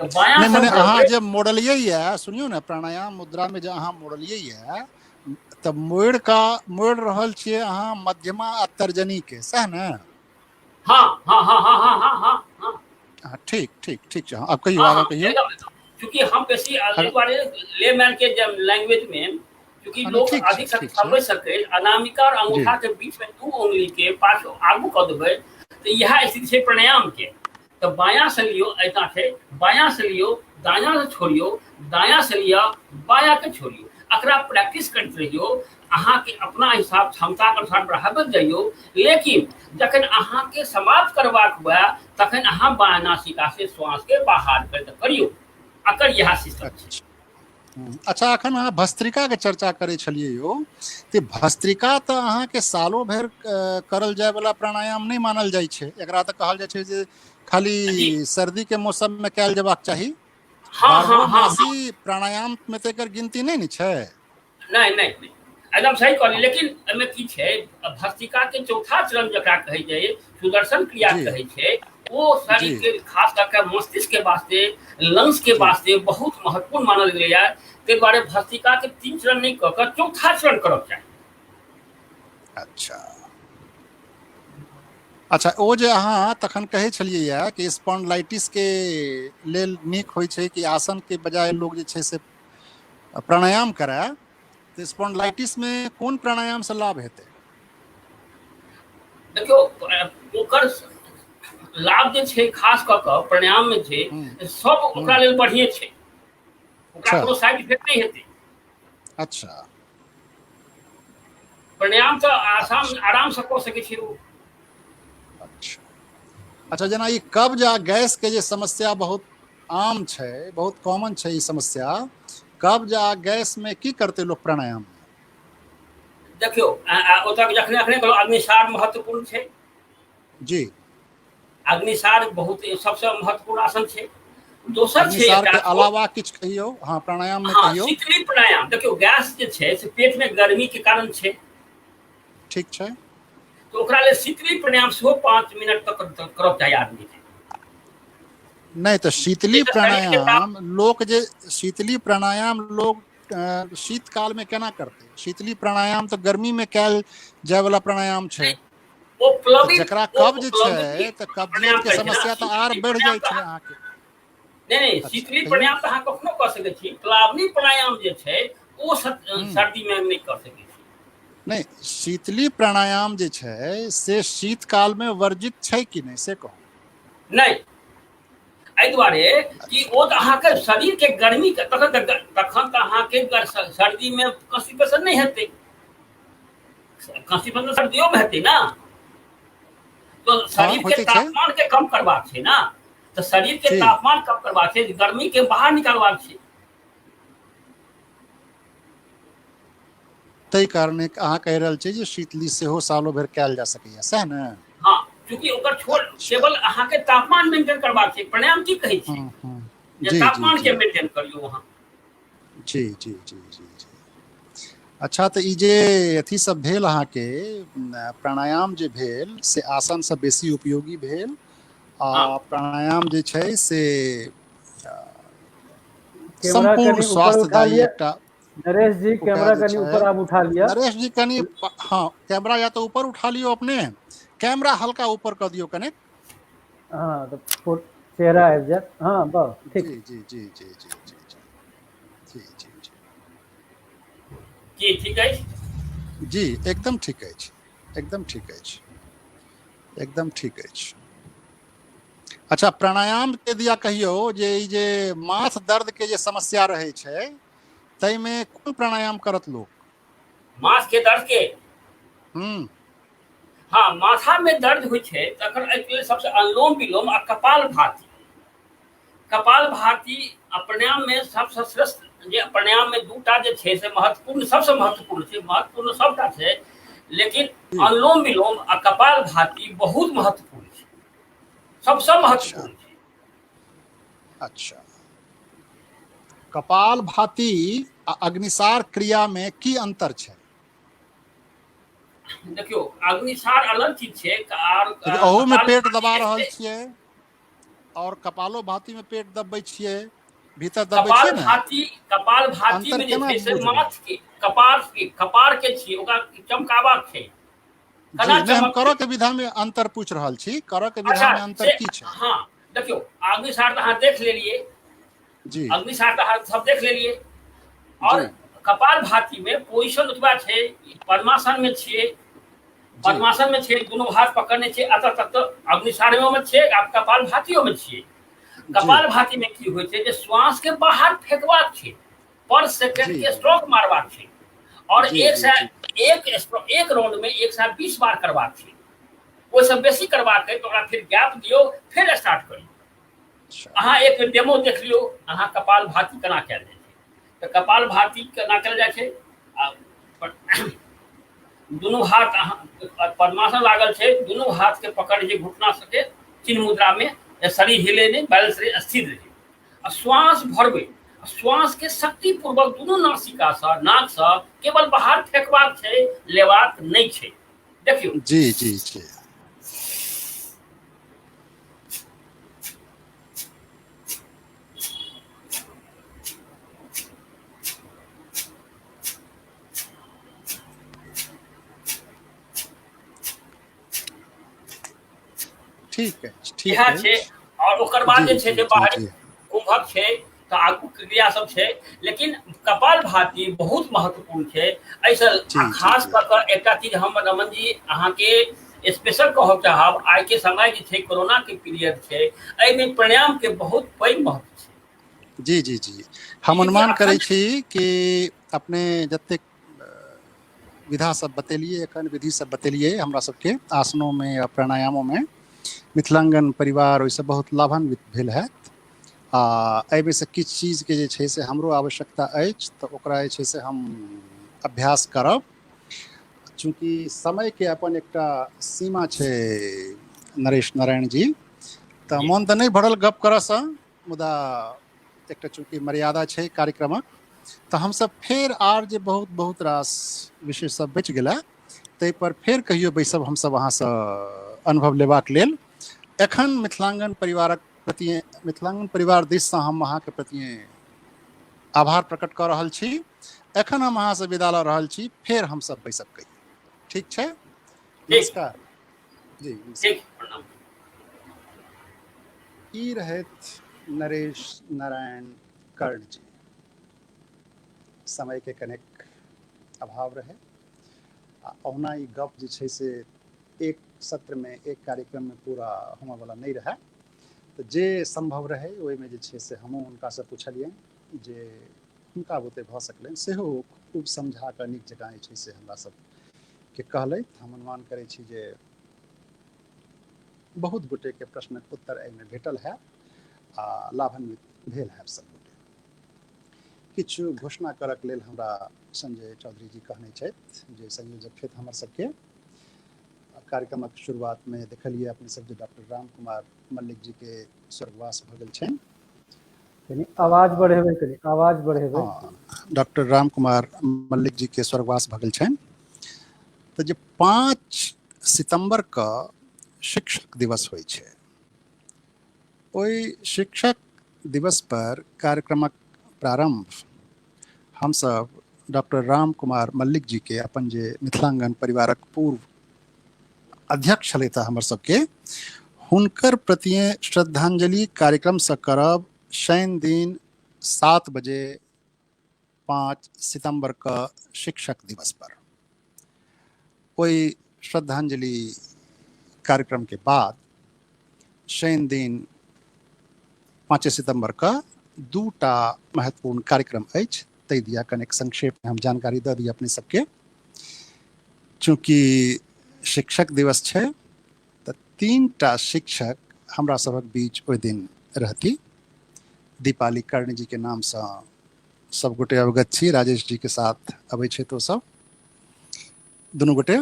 तो बायां नहीं से मने अहाँ भरबै। जे मोड़लिए ये, सुनियो ने, प्राणायाम मुद्रा में जे अहाँ मोड़लिए ये, तऽ मोड़ रहल छियै अहाँ मध्यमा आ तर्जनी के, सह ने? हाँ हाँ हाँ हाँ हाँ हाँ हाँ हाँ हाँ ठीक ठीक ठीक छै। अब कहियौ, हाँ आगाँ हाँ कहियौ। एकदम एकदम। क्योंकि हम बेसी एक आगाँ बार लेमैन के लैंग्वेज में क्योंकि नहीं लोग ठीक छै, अधिक ठीक छै समझ सके, अनामिका और जी। अंगूठा के बीच में 2 उंगली के पास आगू कऽ देबै तो यह स्थिति छै प्राणायाम के। तो बायां से लियो ऐसा छै, बायां से लियो दायां से छोड़ियो, दायां से लिया बायां के छोड़ियो। एकरा प्रैक्टिस करते रहियो, अहाँ के अपना हिसाब क्षमता के अनुसार बढ़ाबैत जाइयो। लेकिन जखन अहाँ के समाप्त करबाक हुआ तखन अहाँ बायां नासिका से श्वास के बाहर करियो। अकर यह सिस्टम छै। अच्छा, अखन अहाँ भस्त्रिका के चर्चा करे छलिए यो, ते भस्त्रिका तो अहाँ के सालों भर करल जाय वाला प्राणायाम नहीं मानल जाय छै। एकरा तो कहल जाय छै जे खाली सर्दी के मौसम में कैल जेबाक चाही। हाँ हाँ हाँ, बारहमासी प्राणायाम में तो एकर गिनती नहीं ने छै। नहीं नहीं नहीं, एकदम सही कहली। लेकिन एहिमे की छै, भस्त्रिका के चौथा चरण जकरा कहै छै, सुदर्शन क्रिया कहै छै, वो शरीर के खास करके मस्तिष्क के वास्ते, लंग्स के वास्ते बहुत महत्वपूर्ण मानल गेलै है। ताहि दुआरे भस्त्रिका के 3 चरण नहीं कह कर चौथा चरण करब चाही। अच्छा अच्छा, ओ जे अहाँ तखन कहै छलियै या कि स्पॉन्डिलाइटिस के लेल नीक होइ छै कि आसन के बजाय लोग जे छै से प्राणायाम कराय, तो स्पॉन्डिलाइटिस में कोन प्राणायाम से लाभ हेतै? देखियो, ओकर लाभ जे छै खास कऽ कऽ प्राणायाम में छै, सब ओकरा लेल बढ़िए छै, ओकरा कोनो साइड इफेक्ट नहीं हेतै। अच्छा, प्राणायाम तो आराम से कऽ सकै छी। अच्छा अच्छा, जेना ई कब्ज आ गैस के जे समस्या बहुत आम छै, बहुत कॉमन छै ई समस्या, कब्ज आ गैस में की करते लोग प्राणायाम? देखियो, ओतऽ जखने कहलहुँ अग्निसार महत्वपूर्ण छै। जी, अग्निसार बहुत सबसे महत्वपूर्ण आसन छै। दोसर छै अग्निसार के अलावा किछ कहियो? हाँ, प्राणायाम में कहियो। शीतली प्राणायाम। देखियो, गैस जे छै से पेट में गर्मी के कारण छै, ठीक छै, तो ओकरा लेल शीतली प्राणायाम सेहो 5 मिनट तक करब चाही आदमी के। नहीं तो शीतली प्राणायाम लोग जे शीतली प्राणायाम लोग शीतकाल में केना करते? शीतली प्राणायाम तो गर्मी में कैल जाय वाला प्राणायाम छै। वो प्लवित जकरा कब्ज छै तो कब्जियत के समस्या तो आर बढ़ जाय छै अहाँ के। नहीं, शीतली प्राणायाम तो अहाँ कखनो कर सकै छी। प्लावनी प्राणायाम जे छै ओ सर्दी में नहीं कर सकै छी। नहीं, शीतली प्राणायाम जे छै से शीतकाल में वर्जित छै कि नहीं से कहू? नहीं, एहि दुआरे कि ओ अहाँके शरीर के गर्मी के तखन तऽ अहाँके सर्दी में कॉन्स्टिपेशन नहीं हेतै। कॉन्स्टिपेशन सर्दियों में हेतै ना, तो शरीर के तापमान के कम करबाक छै ना, तो शरीर के तापमान कम करबाक छै, गर्मी के बाहर निकालबाक छै। ताहि कारण अहाँ कहि रहल छी जे शीतली सेहो सालों भर कैल जा सकैया, सएह ने? हाँ, क्योंकि ओकर छोड़ केवल अहाँ के तापमान मेंटेन करबाक छै। प्राणायाम की कहै छै, जे तापमान के मेंटेन करियो वहाँ। जी जी जी जी जी। अच्छा, तो ई जे अथी सब भेल अहाँ के प्राणायाम जे भेल से आसन से बेसी उपयोगी भेल, आ प्राणायाम जे छै से संपूर्ण स्वास्थ्यदायी एकटा। नरेश जी, कैमरा कनी ऊपर आप उठा लिया। नरेश जी कनी, हाँ, कैमरा या तो ऊपर उठा लियो अपने, कैमरा हल्का ऊपर कर दियो कने। हाँ, तो चेहरा है जब, हाँ बस ठीक। जी जी जी जी जी जी जी जी जी, ठीक है जी, एकदम ठीक है, एकदम ठीक है, एकदम ठीक है। अच्छा, प्राणायाम के दिया कहियो जे माथ दर्द के जे समस्या रहे छै, तई में कोन प्राणायाम करत लोग? माथ के दर्द के? हाँ, माथा में दर्द होइ छै तखन सबसे अनुलोम विलोम आ कपाल भाती। कपाल भाती प्राणायाम में सबसे श्रेष्ठ जे प्राणायाम में दूटा जे छै से महत्वपूर्ण, सबसे महत्वपूर्ण छै। महत्वपूर्ण सबटा छै, लेकिन अनुलोम विलोम आ कपाल भाती बहुत महत्वपूर्ण छै, सबसे महत्वपूर्ण छै। अच्छा, कपाल भाती आ अग्निसार क्रिया में की अंतर छै? देखियो, अग्निसार अलग चीज छै, अहू में पेट दबा रहल छियै और कपालो भाती में पेट दबाबै छियै, भीतर दबाबै छियै ने। कपाल भाती में जे छै से माथ के कपार के छियै, ओकरा चमकाबाक छै। हम करऽ के विधा में अंतर पूछ रहल छी, करऽ के विधा में अंतर की छै? हाँ, देखियो, अग्निसार तो अहाँ देख लेलिए जी, अग्निसार तो अहाँ सब देख लेलिए, और कपाल भाती में पोजीशन ओतबा छै। पद्मासन में छियै, पद्मासन में छियै, दोनों हाथ पकड़ने छियै, अतः तक तो अग्निसारियों में छियै, आप कपाल भातियों में छियै। कपाल भाती में की होइ छै जे श्वास के बाहर फेंकबाक छै, पर सेकंड जी के स्ट्रोक मारबाक छै और जी एक जी से जी एक राउंड में 120 बार करबाक छै। ओहिसँ बेसी करबाक है तो ओकरा फिर गैप दियौ, फिर स्टार्ट करियौ। अच्छा अहाँ एक डेमो देख लियौ, अहाँ कपाल भाती केना कयल जाइ छै। तऽ कपाल भाती केना कयल जाइ छै, दुनू हाथ अहाँ पद्मासन लागल छै, दुनू हाथ के पकड़ जे घुटना सके चिन्ह मुद्रा में, शरीर हिले नहीं, बैलेंस रहे, स्थिर रहे आ श्वास भरबै। श्वास के शक्ति पूर्वक दुनू नासिका से नाक से केवल बाहर फेंकबाक छै, लेबाक नहीं छै। देखियौ जी जी जी ठीक अछि इएह ठीक छै। अछि। और ओकर बाद जी जे छै जी जे जी बाहरी जी कुंभक छै तऽ आगू क्रिया सब छै, लेकिन कपाल भाती बहुत महत्वपूर्ण छै। एहिसँ जी जी खास जी कऽ कऽ एकटा चीज हम रमन जी अहाँके स्पेशल कहब चाहब, आइ के समय जे छै कोरोना के पीरियड छै, एहिमे प्राणायाम के बहुत पैघ महत्व छै। जी जी जी हम ई यदि अनुमान करै अखन छी कि अपने जतेक विधा सब बतेलिए, एखन विधि सब बतेलिए हमरा सबके आसनों में आ प्राणायामों में, मिथिलांगन परिवार ओहिसँ बहुत लाभान्वित भेल हैत। आ एहिमे से किछु चीजके जे छै से हमरो आवश्यकता अछि, तऽ ओकरा जे छै से हम अभ्यास करब। चूँकि समयके अपन एकटा सीमा छै नरेश नारायण जी, तऽ जी मोन तऽ नहि भरल गप करऽसँ, मुदा एकटा चूँकि मर्यादा छै कार्यक्रमक, तऽ हमसब फेर आर जे बहुत बहुत रास विषय सब बचि गेला ताहि पर फेर कहियो बैसब हमसब अहाँसँ अनुभव लेबाक लेल। एखन मिथिलांगन परिवारक प्रति, मिथिलांगन परिवार दिससँ हम अहाँके प्रति आभार प्रकट कऽ रहल छी। एखन हम अहाँसँ विदा लऽ रहल छी, फेर हमसब बैसब कहियो, ठीक छै? ठीक नमस्कार जी, नमस्कार। ठीक प्रणाम। ई रहथि नरेश नारायण कर्ण जी। समयके कनेक अभाव रहै आ ओहुना ई गप जे छै से एक सत्रमे एक कार्यक्रममे पूरा होमयवला नहि रहै, तऽ जे सम्भव रहै ओहिमे जे छै से हमहूँ हुनकासँ पुछलियनि जे हुनका बुते भऽ सकलनि, सेहो खूब समझा कऽ नीक जकाँ जे छै से हमरा सबके कहलथि। हम अनुमान करै छी जे बहुत गोटेके प्रश्नक उत्तर एहिमे भेटल है आ लाभान्वित भेल है सब गोटे। किछु घोषणा करक लेल हमरा संजय चौधरी जी कहने छथि, जे संयोजक छथि हमर सबके। कार्यक्रमक शुरुआतमे देखलिए अपने सब जे डॉक्टर राम कुमार मल्लिक जी के स्वर्गवास भऽ गेल छनि। कनी आवाज बढ़ेबै, कनी आवाज बढ़ेबै। हाँ, डॉक्टर राम कुमार मल्लिक जी के स्वर्गवास भऽ गेल छनि। तऽ जे 5 सितंबर के शिक्षक दिवस होइ छै, ओहि शिक्षक दिवस पर कार्यक्रमक प्रारंभ हमसब डॉक्टर राम कुमार मल्लिक जी के, अपन जे मिथिलांगन परिवारक पूर्व अध्यक्ष छलथि हमर सबके, हुनकर प्रति श्रद्धांजलि कार्यक्रमसँ करब शनि दिन 7 बजे 5 सितंबर के शिक्षक दिवस पर। ओहि श्रद्धांजलि कार्यक्रम के बाद शनि दिन 5 सितंबर का 2टा महत्वपूर्ण कार्यक्रम अछि, ताहि दिया कनेक संक्षेप में हम जानकारी दऽ दी अपने सबके। चूँकि शिक्षक दिवस छै तऽ 3टा शिक्षक हमरा सबक बीच ओहि दिन रहती। दीपाली कर्ण जी के नामसँ सब गोटे अवगत छी, राजेश जी के साथ अबै छै तो सब दुनू गोटे।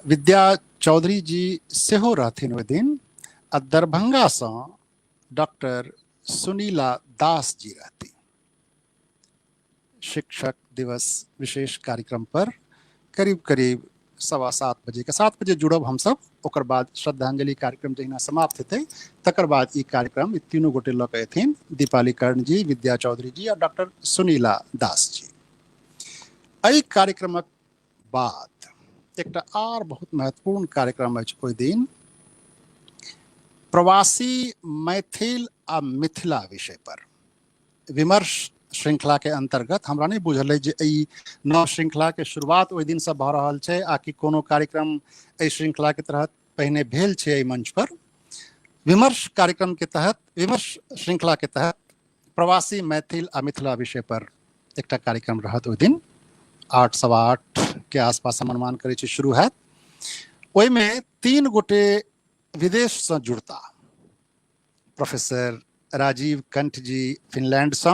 विद्या चौधरी जी सेहो रहथिन ओहि दिन, आ दरभंगासँ डॉक्टर सुनीला दास जी रहती। शिक्षक दिवस विशेष कार्यक्रम पर करीब करीब 7:15 बजे के 7 बजे जुड़ब हमसब। ओकर बाद श्रद्धांजलि कार्यक्रम जहिना समाप्त हेतै तकर बाद ई कार्यक्रम ई तीनू गोटे लऽ कऽ एथिन, दीपाली कर्ण जी, विद्या चौधरी जी आ डॉक्टर सुनीला दास जी। एहि कार्यक्रमक बाद एकटा आर बहुत महत्वपूर्ण कार्यक्रम अछि ओहि दिन, प्रवासी मैथिल आ मिथिला विषय पर विमर्श श्रृंखला के अंतर्गत। हमरा नहीं बुझल है जे ई नव श्रृंखला के शुरुआत ओहि दिन से भऽ रहल छै, आ कि कोनो कार्यक्रम एहि श्रृंखला के तहत पहिने भेल छै एहि मंच पर। विमर्श कार्यक्रम के तहत, विमर्श श्रृंखला के तहत प्रवासी मैथिल आ मिथिला विषय पर एकटा कार्यक्रम रहत ओहि दिन 8:15 के आसपास हम अनुमान करै छी शुरू हैत। ओहिमे 3 गोटे विदेश से जुड़ता। प्रोफेसर राजीव कंठ जी फिनलैंड से,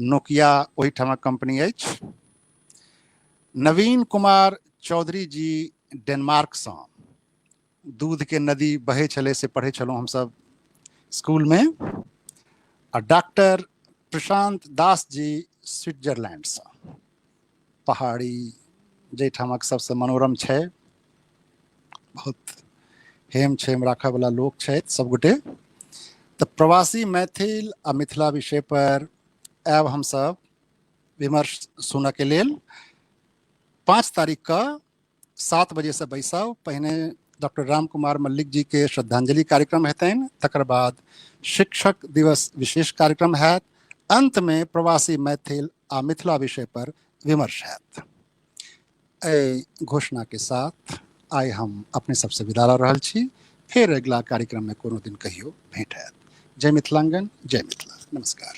नोकिया ओहिठामक कंपनी अछि। नवीन कुमार चौधरी जी डेनमार्क से, दूध के नदी बहे छले से पढ़े छलहुँ हमसब स्कूल में। और डॉक्टर प्रशांत दास जी स्विट्जरलैंड से, पहाड़ी जैठामक सबसे मनोरम छै, बहुत हेम छेम राखय वाला लोक छथि सब गोटे। तो प्रवासी मैथिल आ मिथिला विषय पर आब हम सब विमर्श सुनऽ के लेल 5 तारीख का 7 बजे से बैसाउ। पहिने डॉक्टर राम कुमार मल्लिक जी के श्रद्धांजलि कार्यक्रम हेतनि, तकर बाद शिक्षक दिवस विशेष कार्यक्रम हैत, अंत में प्रवासी मैथिल आ मिथिला विषय पर विमर्श हैत। एहि घोषणा के साथ आइ हम अपने सबसे विदा लऽ रहल छी। फिर अगला कार्यक्रम में कोनो दिन कहियो भेंट हैत। जय मिथिलांगन, जय मिथिला, नमस्कार।